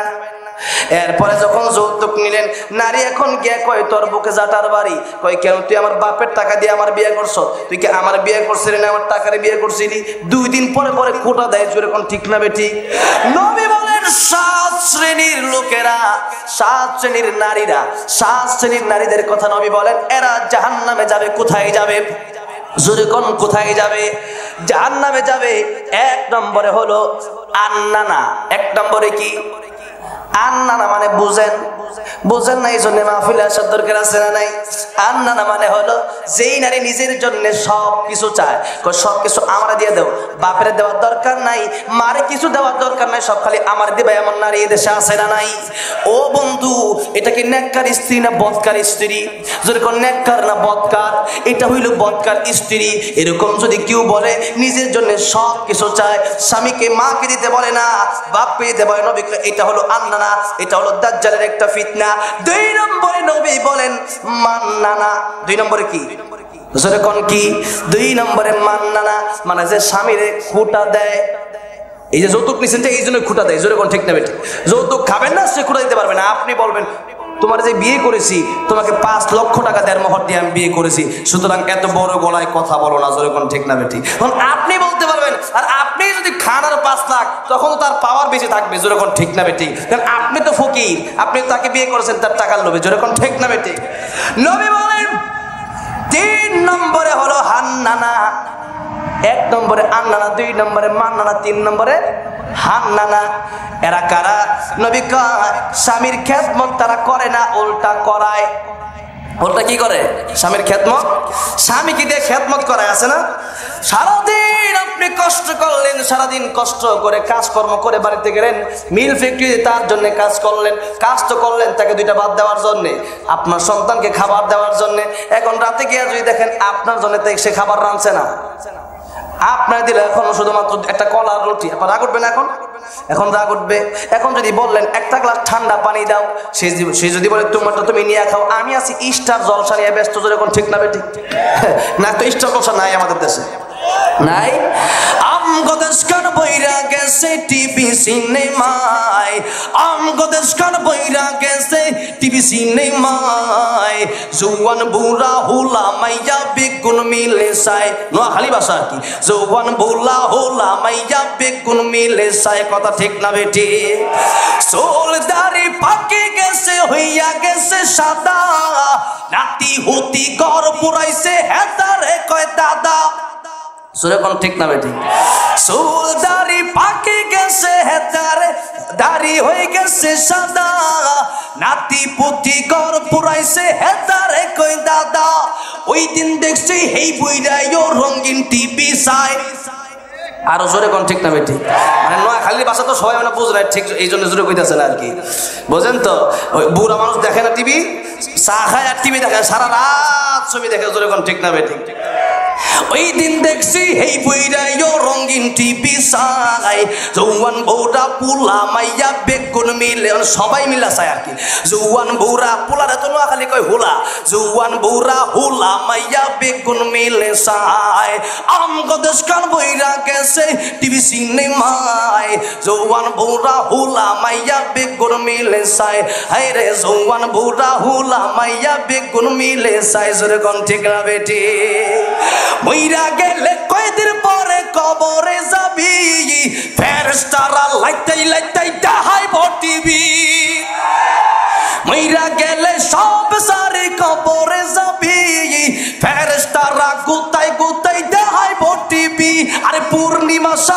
এরপরে যখন যৌতুক নিলেন, নারী এখন গিয়ে কয় তোর বুকে জাটার বাড়ি। কয় কেন? তুই আমার বাপের টাকা দিয়ে আমার বিয়ে করছ, তুই কি আমার বিয়ে করছিলি না আমার টাকারে বিয়ে করছিলি? 2 দিন পরে পরে কোটা দেয়, যেরকম ঠিক না বেটি? নবী বলেন 7 শ্রেণীর লোকেরা, 7 শ্রেণীর নারীরা, 7 শ্রেণীর নারীদের কথা নবী বলেন এরা জাহান্নামে যাবে। কোথায় যাবে? জোরে কোন কোথায় যাবে? জাহান্নামে যাবে। 1 নম্বরে হলো আন্নানা। 1 নম্বরে কি? আন্নানা মানে বুঝেন, বুঝেন না, এই জন্য মাহফিলে আসার দরকার আছে না নাই? আন্নানা মানে হলো যেই নারী নিজের জন্য সব কিছু চায়, সব কিছু আমরা দিয়ে দেও, বাপের দেওয়ার দরকার নাই, মারে কিছু দেওয়ার দরকার নাই, সব খালি আমার দিবে, এমন নারী এদেশে আছে না নাই? ও বন্ধু, এটা কি নেককার স্ত্রী না বদকার স্ত্রী? যেরকম নেককার না বদকার? এটা হইল বদকার স্ত্রী। এরকম যদি কেউ বলে নিজের জন্য সব কিছু চায়, স্বামীকে মাকে দিতে বলে না, বাপকে দিতে বলে, নবী এটা হলো আন্নানা, এটা হলো দাজ্জালের একটা ফিতনা। 2 নম্বরে নবী বলেন মান্নানা। 2 নম্বরে কি? যেরকম কি? 2 নম্বরে মান্নানা মানে যে স্বামীরে খুঁটা দেয়। এই যে যৌতুক নিছেন যে এই জন্য খুঁটা দেয়, যেরকম ঠিক না বেটি? যৌতুক খাবেন না, সে খুঁটা দিতে পারবে না। আপনি বলবেন তোমার যে বিয়ে করেছি, তোমাকে 5 লক্ষ টাকা দেড় মোহর দিয়ে আমি বিয়ে করেছি, সুতরাং এত বড় গলায় কথা বলো না, যেরকম ঠিক না বেটি? তখন আপনি বলতে পারবেন। আর আপনি যদি খান আর 5 লাখ, তখন তার পাওয়ার বেশি থাকবে, যেরকম ঠিক না বেটি? কারণ আপনি তো ফকির, আপনি তাকে বিয়ে করেছেন তার টাকার লোভে, যেরকম ঠিক না বেটি? নবী বলেন 3 নম্বরে হলো হান্নানা। 1 নম্বরে আন্নানা, 2 নম্বরে মান্নানা, 3 নম্বরে হান্নানা। এরা কারা? নবী কয় স্বামীর খেদমত তারা করে না, উল্টা করায়। উল্টা কি করে? স্বামীর খেদমত, স্বামীকে দিয়ে খেদমত করায়। আছে না? সারাদিন আপনি কষ্ট করলেন, সারাদিন কষ্ট করে কাজকর্ম করে বাড়িতে গেলেন, মিল ফ্যাক্টরিতে তার জন্য কাজ করলেন, কাজ তো করলেন তাকে 2টা ভাত দেওয়ার জন্য, আপনার সন্তানকে খাবার দেওয়ার জন্য। এখন রাতে গিয়ে যদি দেখেন আপনার জন্য সে খাবার রাঁধছে না, আপনার দিলে এখন শুধুমাত্র একটা কলার রুটি, আপনার রাগ উঠবে না? এখন রাগ উঠবে। এখন যদি বললেন 1টা গ্লাস ঠান্ডা পানি দাও, সে যদি বলে তোমারটা তুমি নিয়ে খাও, আমি আছি স্টার জলসা নিয়ে ব্যস্ত, যেরকম ঠিক না বেটি? না, তো স্টার জলসা নাই আমাদের দেশে, নাই। আমগো দেশকার বইরা গেছে টিভি সিনেমায়, আমগো দেশকার বইরা গেছে টিভি সিনেমায়, জওয়ান বুড়া হোলা মাইয়া বেগুন মিলে চায়। নোয়াখালী ভাষা আর কি, জওয়ান বুড়া হোলা মাইয়া বেগুন মিলে চায়, কথা ঠিক না বেটি? চুল দাড়ি পাকে গেছে, হইয়া গেছে সাদা, নাতি হুতি ঘর পুরাইছে, হেতারে কয় দাদা, যেরকম ঠিক না বেটি? চুল দাড়ি পাকে গেছে, হেতারে দাড়ি হয়ে গেছে সাদা, নাতি পুতি ঘর পুরাইছে, হেতারে কই দাদা। ওই দিন দেখছি এই বুইরাইও রঙিন টিভি চাই। আরো জোরে কোন ঠিক না বেটি? মানে নোয়াখালীর ভাষা তো সবাই মানে বুঝে না, ঠিক এই জন্য জোরে কইতেছে না আর কি, বোঝেন তো? ওই বুড়া মানুষ দেখে না টিভি, চা খায় আর টিভি দেখে, সারা রাত ছবি দেখে, জোরে কোন ঠিক না বেটি? ওই দিন দেখছি এই বইরাইও রঙিন টিভি চাই, জওয়ান বউরা পোলা মাইয়া বেগুন মিলে, সবাই মিলা চায় আর কি। জওয়ান বউরা পোলারে তো নোয়াখালী কয় হোলা, জওয়ান বউরা হোলা মাইয়া বেগুন মিলে চায়। আমগো দেশকার বইরা গেছে টিভি সিনেমায়, জওয়ান বউরা হোলা মাইয়া বেগুন মিলে চায়, হায় রে জওয়ান বউরা হোলা মাইয়া বেগুন মিলে চায়, যেরকম ঠিক না বেটি? মইরা গেলে কয়দিন পরে কবরে যাবি, ফেরেশতারা লাইতাই লাইতাই দেখাইব টিভি।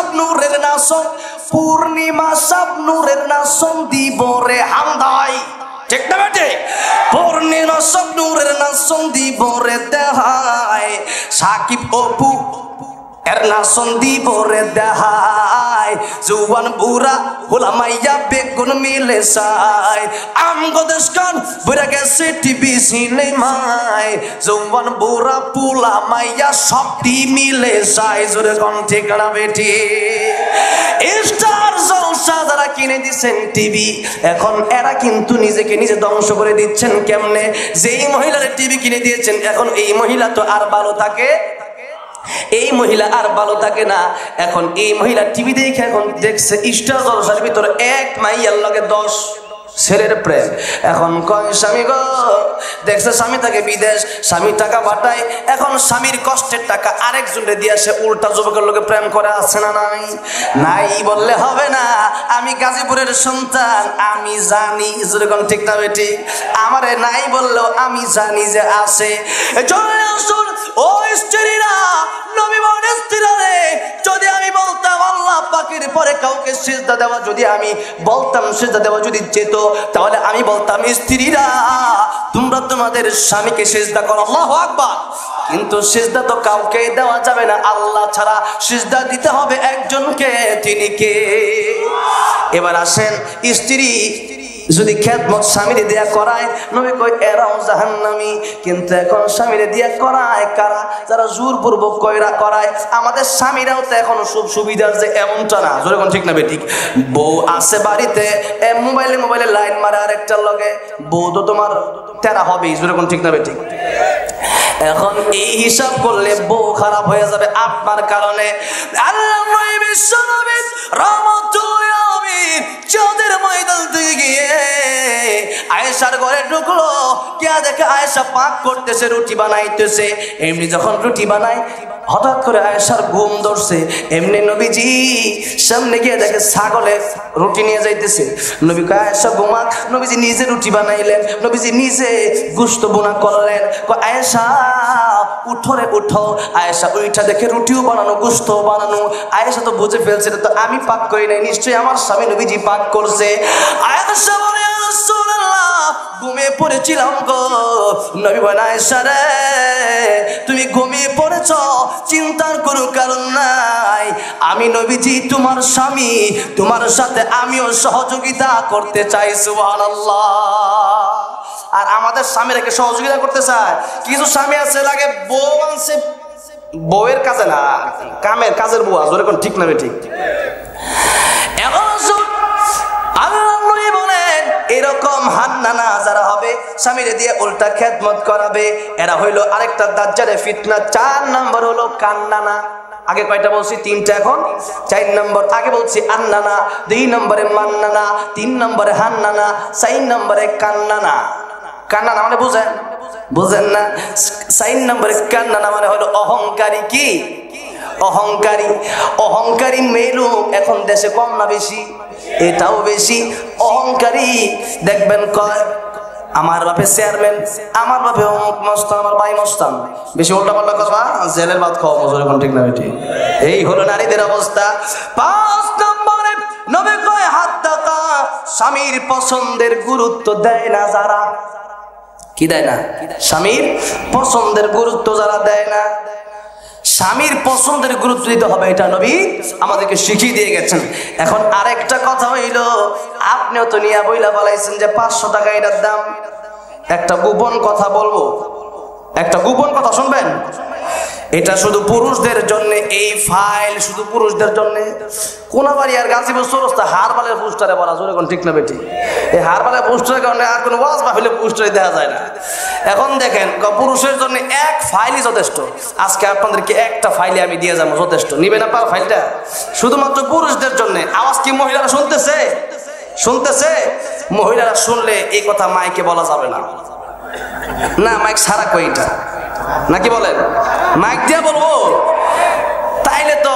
সাব নূরের নাসন, পূর্ণিমা সাব নূরের নাসন দিব রে হামদাই, ঠিক না বেটে? পূর্ণিমা সাব নূরের নাসন দিব রে দেহাই, সাকিব অপু এর নাসন দিব রে দেহাই, জুয়ান বুড়া হুলামাইয়া বেগুন মিলে সাই, আমগো দেশকান বুড়া গেছে টিভি সিনেমায়, জুয়ান বুড়া পুলা মাইয়া সবটি মিলে সাই, জোরে কোন ঠিক না বেটি? স্টার জলসা যারা কিনে দিচ্ছেন টিভি, এখন এরা কিন্তু নিজেকে নিজে ধ্বংস করে দিচ্ছেন কেমনে? যেই মহিলারা টিভি কিনে দিয়েছেন, এখন এই মহিলা তো আর ভালো থাকে, এই মহিলা আর ভালো থাকে না। এখন এই মহিলা টিভি দেখে এখন দেখছে স্টার জলসার ভিতরে এক মাইয়ার লগে 10 ছেলের প্রেম। এখন কয় স্বামী গো, দেখছে স্বামী থাকে বিদেশ, স্বামী টাকা পাঠায়, এখন স্বামীর কষ্টের টাকা আরেকজনকে দিয়ে সে উল্টা যুবকের লোকে প্রেম করে, আছে না নাই? নাই বললে হবে না, আমি গাজীপুরের সন্তান, আমি জানি, যেরকম ঠিক না বেটি? আমারে নাই বললেও আমি জানি যে আছে। ও স্ত্রীরা, নবী বলেন স্ত্রীরা রে, যদি আমি বলতাম আল্লাহ পাকের পরে কাউকে সিজদা দেওয়া, যদি আমি বলতাম সিজদা দেওয়া যদি যেত, তাহলে আমি বলতাম স্ত্রীরা তোমরা তোমাদের স্বামীকে সিজদা করো, আল্লাহু আকবার। কিন্তু সিজদা তো কাউকে দেওয়া যাবে না আল্লাহ ছাড়া, সিজদা দিতে হবে একজনকে, তিনি কে? এবার আসেন, স্ত্রী যদি খেদমত স্বামীরে দিয়া করায়, নবী কই এরাও জাহান্নামী। কিন্তু এখন স্বামীরে দিয়া করায় কারা? যারা জোরপূর্বক কইরা করায়। আমাদের স্বামীরাও তো এখন সব সুবিধার যে এমনটা না, যেরকম ঠিক না বেঠিক? বউ আছে বাড়িতে, মোবাইলে লাইন মারে আরেকটার লগে, বউ তো তোমার তেরা হবেই, যেরকম ঠিক না বেঠিক? এখন এই হিসাব করলে বউ খারাপ হয়ে যাবে আপনার কারণে। আল্লাহ বিশ্বনবী রহমাতুল্লাহ আলাইহি চাঁদের ময়দান থেকে গিয়ে আয়েশার ঘরে ঢুকলো, কে দেখে আয়েশা পাক করতেছে, রুটি বানাইতেছে। এমনি যখন রুটি বানায়, হঠাৎ করে আয়েশার ঘুম ধরছে। এমনি নবীজি সামনে গিয়ে দেখে ছাগলে রুটি নিয়ে যাইতেছে। নবী কয় আয়েশা ঘুমাক, নবীজি নিজে রুটি বানাইলেন, নবীজি নিজে গোশত বোনা করলেন। কয় আয়েশা উঠো রে উঠো। আয়েশা উঠা দেখে রুটিও বানানো, গোশত বানানো। আয়েশা তো বুঝে ফেলছে তো আমি পাক করি নাই, নিশ্চয়ই আমার স্বামী নবীজি পাক করছে। আয়েশা বলে রাসূলুল্লাহ ঘুমিয়ে পড়েছিলাম গো। নবী বলেন আয়েশা রে তুমি ঘুমিয়ে পড়েছ, চিন্তার কোনো কারণ নাই, আমি নবীজি তোমার স্বামী, তোমার সাথে আমিও সহযোগিতা করতে চাই। সুবহানাল্লাহ। আর আমাদের স্বামীরাকে সহযোগিতা করতে চায়। কিছু স্বামী আছে লাগে বউ আনছে, বউয়ের কাছে না, কামের কাজের বউ, যেরকম ঠিক না ঠিক? এরকম হান্নানা যারা হবে, স্বামীরে দিয়ে উল্টা খেদমত করাবে, এরা হইলো আরেকটা দাজ্জালের ফিতনা। 4 নম্বর হলো কান্নানা। আগে কয়টা বলছি? 3টা, এখন 4 নম্বর। আগে বলছি আন্নানা, 2 নম্বরে মান্নানা, 3 নম্বরে হান্নানা, 4 নম্বরে কান্নানা। কান্নানা মানে বুঝেন? বুঝেন না? 4 নম্বরে কান্নানা মানে হলো অহংকারী। কি অহংকারী? অহংকারী মেলু এখন দেশে কম না বেশি? এটাও বেশি। অহংকারী দেখবেন কয় আমার বাপে চেয়ারম্যান, আমার বাপে অমুক মস্তান, আমার ভাই মস্তান। বেশি উল্টা পাল্টা কথা, জেলের ভাত খাওয়া মজুর, এখন ঠিক না বেটি? এই হলো নারীদের অবস্থা। 5 নম্বরে নবী কয় হাত দাতা, স্বামীর পছন্দের গুরুত্ব দেয় না যারা। কি দেয় না? স্বামীর পছন্দের গুরুত্ব যারা দেয় না। স্বামীর পছন্দের গুরুত্ব দিতে হবে, এটা নবী আমাদেরকে শিখিয়ে দিয়ে গেছেন। এখন আরেকটা কথা হইল, আপনিও তো নিয়া বইলা বলাইছেন যে 500 টাকা এটার দাম। একটা গোপন কথা বলবো, একটা গোপন কথা শুনবেন। এটা শুধু পুরুষদের জন্য, এই ফাইল শুধু পুরুষদের জন্য। কোনাবাড়ি আর গাজীপুর চৌরাস্তা হারবালের পোস্টারে বলা, যেরকম ঠিক না বেটি? এই হারবালের পোস্টারের কারণে আর কোনো ওয়াজ মাহফিলে পোস্টারে দেখা যায় না। এখন দেখেন, পুরুষের জন্য এক ফাইলই যথেষ্ট। আজকে আপনাদেরকে একটা ফাইলে আমি দিয়ে যাবো, যথেষ্ট। নিবেন আপনার ফাইলটা? শুধুমাত্র পুরুষদের জন্য। আওয়াজ কি মহিলারা শুনতেছে? শুনতেছে? মহিলারা শুনলে এই কথা মাইকে বলা যাবে না। না, মাইক সারা কইটা নাকি বলেন? মাইক দিয়া বলবো, তাইলে তো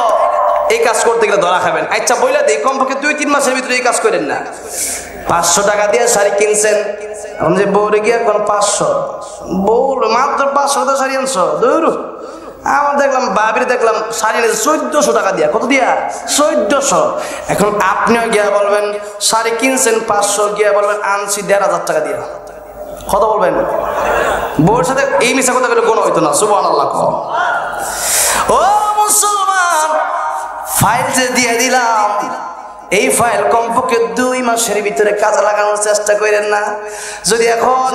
এই কাজ করতে গেলে ধরা খাবেন। আচ্ছা বইলা দিই, কমপক্ষে 2-3 মাসের ভিতরে এই কাজ করেন না। 500 টাকা দিয়ে শাড়ি কিনছেন, এখন যে বউরে গিয়ে এখন 500, বউ মাত্র 500 শাড়ি আনছো, দূর আমার দেখলাম বাবির দেখলাম শাড়ি নিয়েছে 1400 টাকা দিয়া। কত দিয়া? 1400। এখন আপনিও গিয়া বলবেন শাড়ি কিনছেন 500, গিয়া বলবেন আনছি 1500 টাকা দিয়া। কত বলবেন? বউর সাথে এই মিশা কথা বলে কোনো হইতো না। সুবহানাল্লাহ। ও মুসলমান, ফাইল যে দিয়ে দিলাম, এই ফাইল কমপক্ষে 2 মাসের ভিতরে কাজে লাগানোর চেষ্টা করেন না। যদি এখন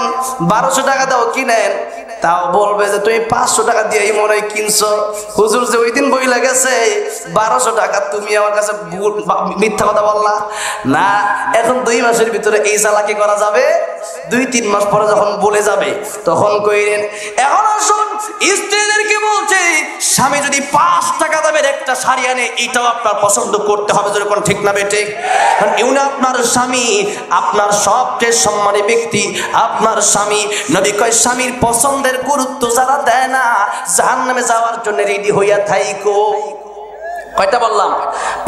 1200 টাকা দাও কিনেন, তাও বলবে যে তুমি 500 টাকা দিয়ে মনে হয় কিনছো। হুজুর যে ওই দিন বই লাগেছে 1200 টাকা, তুমি আমার কাছে মিথ্যা কথা বললা না। এখন 2 মাসের ভিতরে এই চালাকি করা যাবে। 2-3 মাস পরে যখন বলে যাবে তখন কইরেন। এখন আসুন স্ত্রীদেরকে বলছে, স্বামী যদি 5 টাকা দামের একটা শাড়ি আনে, এটাও আপনার পছন্দ করতে হবে। যদি কোন ঠিক না বেটে, কারণ এউনা আপনার স্বামী, আপনার সবচেয়ে সম্মানী ব্যক্তি আপনার স্বামী। নবী কয় স্বামীর পছন্দের গুরুত্ব যারা দেয় না, জাহান্নামে যাওয়ার জন্য রেডি হইয়া থাইকো। কয়টা বললাম?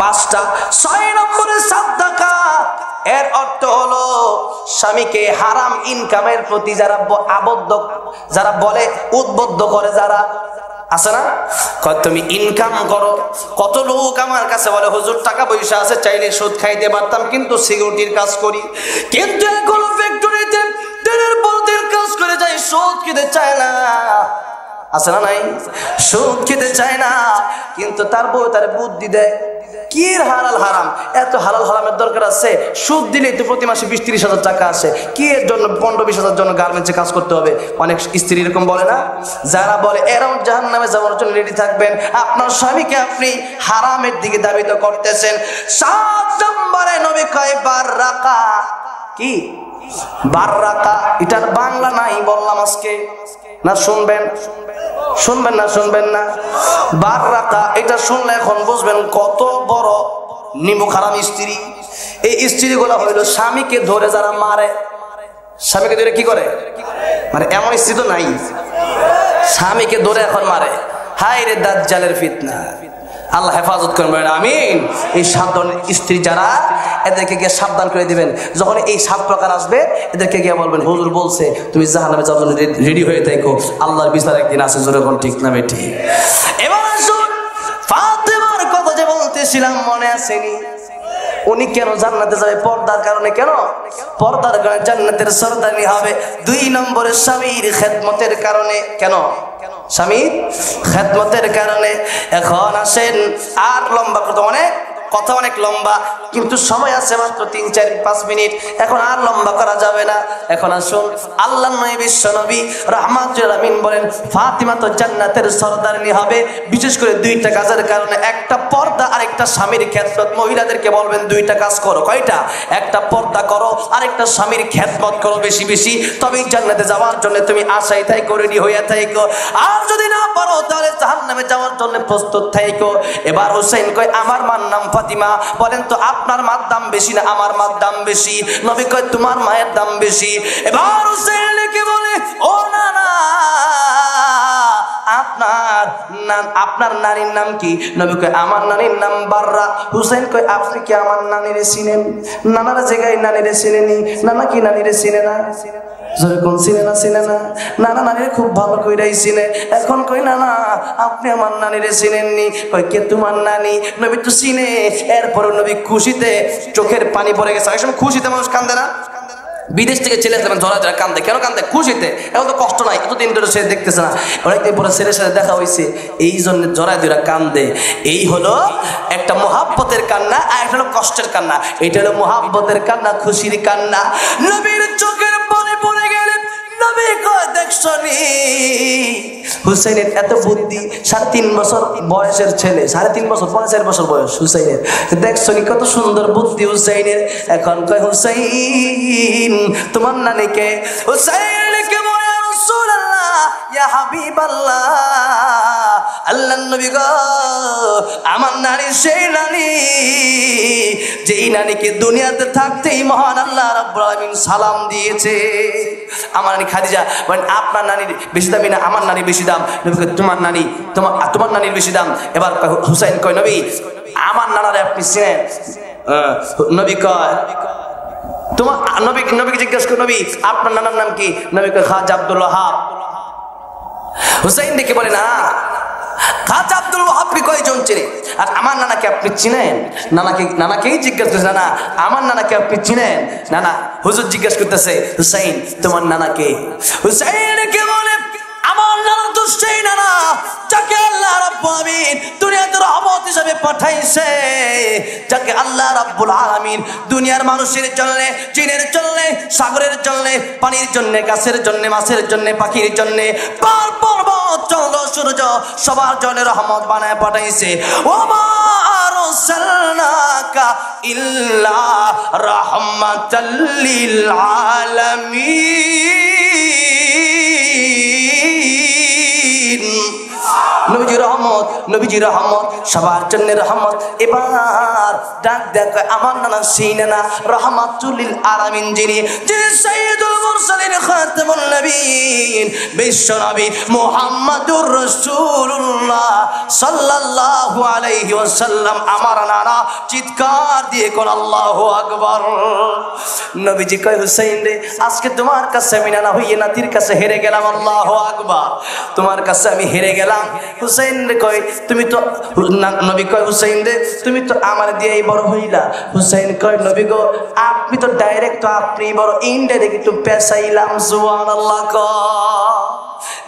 5টা। 6 নম্বরে সাদকা। এর অর্থ হলো স্বামীকে হারাম ইনকামের প্রতি যারা আবদ্ধ, যারা বলে উদ্বুদ্ধ করে, যারা আছে না, তুমি ইনকাম করো। কত লোক আমার কাছে বলে হুজুর টাকা পয়সা আছে, চাইলে সুদ খাইতে পারতাম, কিন্তু সিকিউরিটির কাজ করি, কিন্তু এখন ফ্যাক্টরিতে দিনের পর দিন কাজ করে যাই, সুদ খেতে চায় না। আছে না নাই? সুদ খেতে চায় না, কিন্তু তার বউ তার বুদ্ধি দেয় কি হালাল হারাম। এত হালাল হারামের দরকার আছে? সুদ দিলেই তো প্রতি মাসে 20-30 হাজার টাকা আসে, কি এর জন্য 15-20 হাজার জন্য গার্মেন্টসে কাজ করতে হবে? অনেক স্ত্রী এরকম বলে না? যারা বলে এরাও জাহান্নামে যাওয়ার জন্য রেডি থাকবেন। আপনার স্বামীকে আপনি হারামের দিকে ধাবিত করতেছেন। 7 নম্বরে নবী কয় বাররাকা। কি বাররাকা? এটার বাংলা নাই বললাম আজকে, না শুনবেন? শুনবেন না? শুনবেন না? বাররাকা এটা শুনলে এখন বুঝবেন কত বড় নিমুখ হারাম স্ত্রী। এই স্ত্রীগুলো হইল স্বামীকে ধরে যারা মারে। স্বামীকে ধরে কি করে? মানে এমন স্ত্রী তো নাই, স্বামীকে ধরে এখন মারে। হায় রে দাজ্জালের ফিতনা, আল্লাহ হেফাজত করবেন, আমিন। এই 7 ধরনের স্ত্রী যারা, এদেরকে গিয়ে সাবধান করে দিবেন। যখন এই 7 প্রকার আসবে, এদেরকে গিয়ে বলবেন হুজুর বলছে তুমি জাহান্নামে যাওয়ার জন্য রেডি হয়ে থাকো, আল্লাহর বিচার একদিন আছে। জোরে কোন ঠিক না বেঠি? এবার আসুন ফাতেমার কথা যে বলতেছিলাম, মনে আসেনি? উনি কেন জান্নাতে যাবে? পর্দার কারণে। কেন? পর্দার কারণে জান্নাতের সরদারি হবে। 2 নম্বরে স্বামীর খেদমতের কারণে। কেন? স্বামীর খেদমতের কারণে। এখন আসেন, আর লম্বা কথা অনেক লম্বা, কিন্তু সময় আছে মাত্র 3-4-5 মিনিট, এখন আর লম্বা করা যাবে না। এখন আসুন আল্লাহর নবী বিশ্ব নবী রাহমাতুল আলামিন বলেন ফাতিমা তো জান্নাতের সরদারনি হবে, বিশেষ করে 2টা কাজের কারণে। একটা পর্দা আর একটা স্বামীর খেদমত। মহিলাদেরকে বলবেন 2টা কাজ করো। কয়টা? একটা পর্দা করো আর একটা স্বামীর খেদমত করো বেশি বেশি, তবেই জান্নাতে যাওয়ার জন্য তুমি আশাই থাইকো, রেডি হইয়া থাইকো। আর যদি না পারো তাহলে জাহান্নামে যাওয়ার জন্য প্রস্তুত থাইকো। এবার হুসাইন কয় আমার মার নাম ফাতিমা। বলেন তো আপনার মার দাম বেশি না আমার মার দাম বেশি? নবী কয় তোমার মায়ের দাম বেশি। এবার হুসাইন লিখে বলে ও না না, আপনার নানির নাম কি? নবী কয় আমার নানির নাম বাররা। হুসাইন কয় আপনি কি আমার নানিরে চিনেন? নানার জায়গায় নানিরে চিনেনি, নানা কি নানিরে চিনে না? যেরকম চিনে না, চিনে না? নানা নানিরে খুব ভালো কইরাই চিনে। এখন কই না না আপনি আমার নানিরে চিনেননি। কই কে তোমার নানি? নবী তো চিনে। এরপরে নবী খুশিতে চোখের পানি পড়ে গেছে। অনেক সময় খুশিতে মানুষ কান্দে না? বিদেশ থেকে ছেলে আসলে জড়া জড়া কান্দে। কেন কান্দে? খুশিতে। এখন তো কষ্ট নাই, এতদিন ধরে সে দেখতেছে না, অনেকদিন পরে ছেলের সাথে দেখা হয়েছে, এই জন্য জড়ায় জড়া কান্দে। এই হলো একটা মহাব্বতের কান্না, আর একটা হলো কষ্টের কান্না। এটা হলো মহাব্বতের কান্না, খুশির কান্না। নবীর চোখের পানি পড়ে গেলেন। নবী কয় দেখছনি হুসাইনের এত বুদ্ধি? 3.5 বছর বয়সের ছেলে, 3.5 বছর 4 বছর বয়স হুসাইনের। দেখছনি কত সুন্দর বুদ্ধি হুসাইনের। এখন কয় হুসাইন তোমার নানিকে? হুসাইনকে বলে রাসূলুল্লাহ ইয়া হাবিবাল্লাহ, আল্লাহর নবী গো আমার নানি সেই নানি যেই নানিকে দুনিয়াতে থাকতেই মহান আল্লাহ রাব্বুল আলামিন সালাম দিয়েছে। আমার নানি খাদিজা। বলেন আপনার নানির বেশি দামি না আমার নানি বেশি দাম? নবী কয় তোমার নানি, তোমার নানির বেশি দাম। এবার হুসাইন কয় নবী আমার নানারে আপনি চিনেন? নবী কয় তোমার নবীকে জিজ্ঞেস করে নবী আপনার নানার নাম কি? নবী কয় খাজা আব্দুল ওয়াহাব। হুসাইন দেখে বলে না খাজা আব্দুল ওয়াহাবকে কয়জন চিনে? আর আমার নানাকে আপনি চিনেন? নানাকেই জিজ্ঞেস করছে, নানা আমার নানাকে আপনি চিনেন? নানা হুজুর জিজ্ঞেস করতেছে, হুসাইন তোমার নানাকে? হুসাইনকে বলে, আমার নানা তো সেই নানা যাকে আল্লাহ রাব্বুল আলামিন দুনিয়াতে রহমত হিসেবে পাঠাইছে, যাকে আল্লাহ রাব্বুল আলামিন দুনিয়ার মানুষের জন্য, জিনের জন্য, সাগরের জন্য, পানির জন্য, গাছের জন্য, মাছের জন্য, পাখির জন্য, পাহাড় পর্বত, চন্দ্র সূর্য সবার জন্য রহমত বানায় পাঠাইছে। ওমা আরসালনাকা ইল্লা রাহমাতাল লিল আলামিন। নবীজি রহমত, নবীজি রহমত, সবার জন্য রহমত। এবার ডাক দেখ আমার নানা সেই নানা রাহমাতুল লিল আলামিন, যিনি সাইয়্যিদুল মুরসালিন খাতামুন নবীন, বিশ্ব নবী মুহাম্মাদুর রাসূলুল্লাহ সাল্লাল্লাহু আলাইহি ওয়াসাল্লাম। আমার নানা চিৎকার দিয়ে কোন আল্লাহু আকবার। নবীজি কয়, হুসাইন রে আজকে তোমার কাছে আমি নানা হইয়ে নাতির কাছে হেরে গেলাম। আল্লাহু আকবার। তোমার কাছে আমি হেরে গেলাম। হুসাইন রে কয়, তুমি তো, নবী কয় হুসাইন রে তুমি তো আমার দিয়েই বড় হইলা। হুসাইন কয়, নবী গো আপনি তো ডাইরেক্ট, তো আপনি বড়, ইনডাইরেক্ট একটু পেছাইলাম। সুবহানাল্লাহ।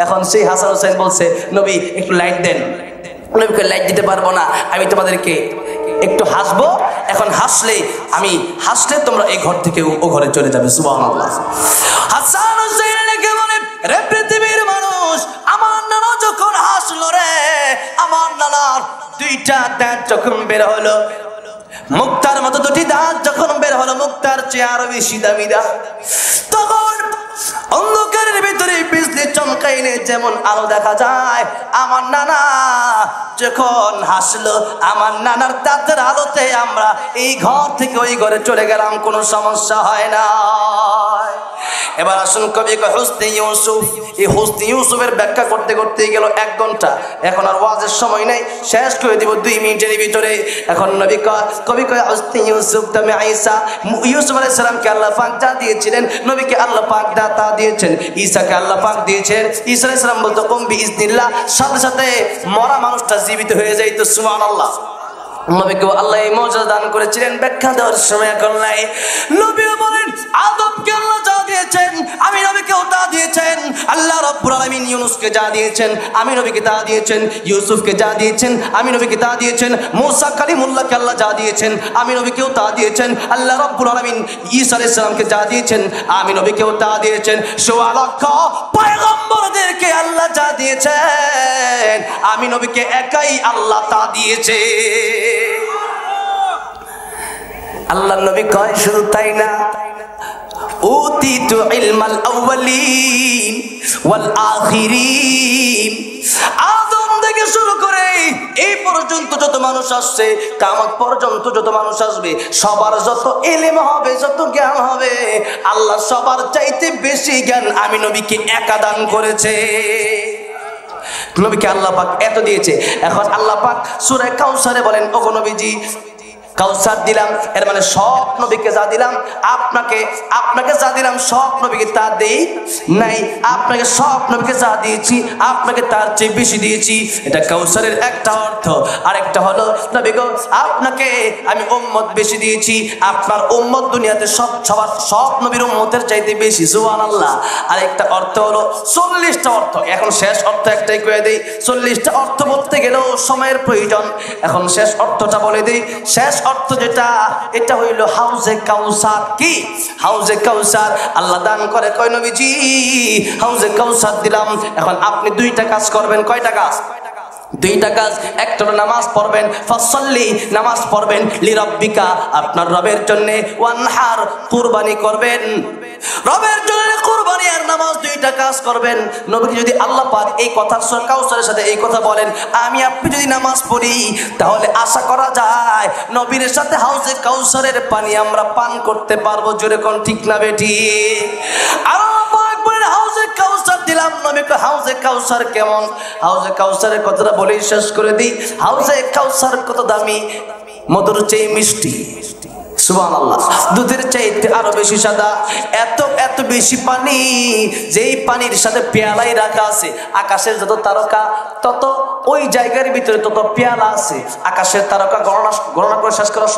এখন সেই হাসান হুসাইন বলছে, নবী একটু লাইট দেন। নবীকে লাইট দিতে পারবো না, আমি তোমাদেরকে একটু হাসবো। এখন হাসলে তোমরা এই ঘর থেকে ও ঘরে চলে যাবে। সুবহানাল্লাহ। হাসান হুসাইনকে বলে, রে পৃথিবীর মানুষ, আমার নানা যখন হাসলো রে, আমার নানার দুইটা দাঁত যখন বের হলো, মুক্তার মতো দুটি দাঁত যখন বের হলো, মুক্তার চেয়ে আরো বেশি দামি দাঁত, তখন অন্ধকারের ভিতরে বিজলি চমকাইলে যেমন আলো দেখা যায়, আমার নানা যখন হাসলো, আমার নানার দাঁতের আলোতে আমরা এই ঘর থেকে ওই ঘরে চলে গেলাম, কোনো সমস্যা হয় না। এবার আসুন কবি হুসনে ইউসুফ। এই হুসনে ইউসুফের ব্যাখ্যা করতে করতে গেল 1 ঘন্টা। এখন আর ওয়াজের সময় নাই, শেষ করে দিব 2 মিনিটের ভিতরে। এখন কবি কয় হুসনে ইউসুফ তুমি ঈসা, ইউসুফ আলাইহিস সালামকে আল্লাহ পাক যা দিয়েছিলেন, নবীকে আল্লাহ পাক তা দিয়েছেন, ঈসাকে আল্লাহ পাক দিয়েছেন। ঈসা আলাইহিস সালাম বলতো কুম বিইজনিল্লাহ, সাথে সাথে মরা মানুষটা জীবিত হয়ে যাইতো। সুবহানাল্লাহ। নবীকে আল্লাহ এই মর্যাদা দান করেছিলেন, ব্যাখ্যা দেওয়ার সময় এখন নাই। নবী বলেন, আদমকে আল্লাহ যা দিয়েছেন আমি নবীকেও তা দিয়েছেন। আল্লাহ রাব্বুল আলামিন ইউনূসকে যা দিয়েছেন আমি নবীকে তা দিয়েছেন। ইউসুফকে যা দিয়েছেন আমি নবীকে তা দিয়েছেন। মূসা কালিমুল্লাহকে আল্লাহ যা দিয়েছেন আমি নবীকেও তা দিয়েছেন। আল্লাহ রাব্বুল আলামিন ঈসা আলাইহিস সালামকে যা দিয়েছেন আমি নবীকেও তা দিয়েছেন। সোয়া লক্ষ পয়গম্বরদেরকে আল্লাহ যা দিয়েছেন আমি নবীকে একাই আল্লাহ তা দিয়েছে। আল্লাহ নবী কয়, শুধু তাই না, উতিতু ইলমাল আউয়ালিন ওয়াল আখিরিন। আদম থেকে শুরু করে এই পর্যন্ত যত মানুষ আসছে, কিয়ামত পর্যন্ত যত মানুষ আসবে, সবার যত ইলম হবে, যত জ্ঞান হবে, আল্লাহ সবার চাইতে বেশি জ্ঞান আমি নবীকে একা দান করেছে। নবীকে আল্লাহ পাক এত দিয়েছে। এখন আল্লাহ পাক সূরা কাউসারে বলেন, ওগো নবীজি কাউসার দিলাম, এর মানে সব নবীকে যা দিলাম, আপনাকে যা দিলাম সব নবীকে তা দেই নাই। আপনাকে সব নবীকে যা দিয়েছি আপনাকে তার চেয়ে বেশি দিয়েছি। এটা কাউসারের একটা অর্থ। আরেকটা হলো, নবী গো আপনাকে আমি উম্মত বেশি দিয়েছি, আপনার উম্মত দুনিয়াতে সব নবীর উম্মতের চাইতে বেশি। সুবহানাল্লাহ। আরেকটা অর্থ হলো 40টা অর্থ। এখন শেষ অর্থ একটাই কয়ে দেই, 40টা অর্থ বলতে গেলেও সময়ের প্রয়োজন। এখন শেষ অর্থটা বলে দেই। শেষ অর্থ যেটা, এটা হইল হাউজে কাউসার। কি হাউজে কাউসার? আল্লাহ দান করে, কয় নবীজি হাউজে কাউসার দিলাম। এখন আপনি 2টা কাজ করবেন। কয়টা কাজ? 2টা কাজ। একটা হলো নামাজ পড়বেন, ফাসাল্লি নামাজ পড়বেন, লিরাব্বিকা আপনার রবের জন্য, ওয়ানহার কুরবানি করবেন, রবের জন্য কুরবানি আর নামাজ 2টা কাজ করবেন। নবী যদি আল্লাহ পাক এই কথা সূরা কাউসারের সাথে এই কথা বলেন, আমি আপনি যদি নামাজ পড়ি তাহলে আশা করা যায় নবীর সাথে হাউজে কাউসারের পানি আমরা পান করতে পারবো। জোরে কোন ঠিক না বেটি? আল্লাহ পাক বলেন হাউজে কাউসার দিলাম। নবী কয় হাউজে কাউসার কেমন? হাউজে কাউসারের কথাটা বলেই শেষ করে দিই। হাউজে কাউসার কত দামি, মধুর চেয়ে মিষ্টি। সুবহানাল্লাহ। দুধের চাইতে আরো বেশি সাদা, এত বেশি পানি, যেই পানির সাথে পেয়ালাই রাখা আছে, আকাশের যত তারকা তত ওই জায়গার ভিতরে তত পেয়ালা আছে, আকাশের তারকা গণনা করে শেষ করা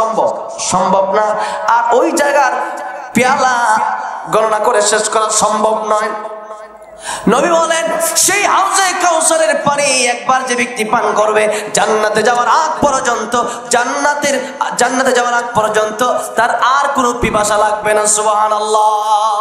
সম্ভব না। আর ওই জায়গার পেয়ালা গণনা করে শেষ করা সম্ভব নয়। নবী বলেন সেই হাউজে কাউসারের পানি একবার যে ব্যক্তি পান করবে জান্নাতে যাওয়ার আগ পর্যন্ত, জান্নাতে যাওয়ার আগ পর্যন্ত তার আর কোনো পিপাসা লাগবে না। সুবহানাল্লাহ।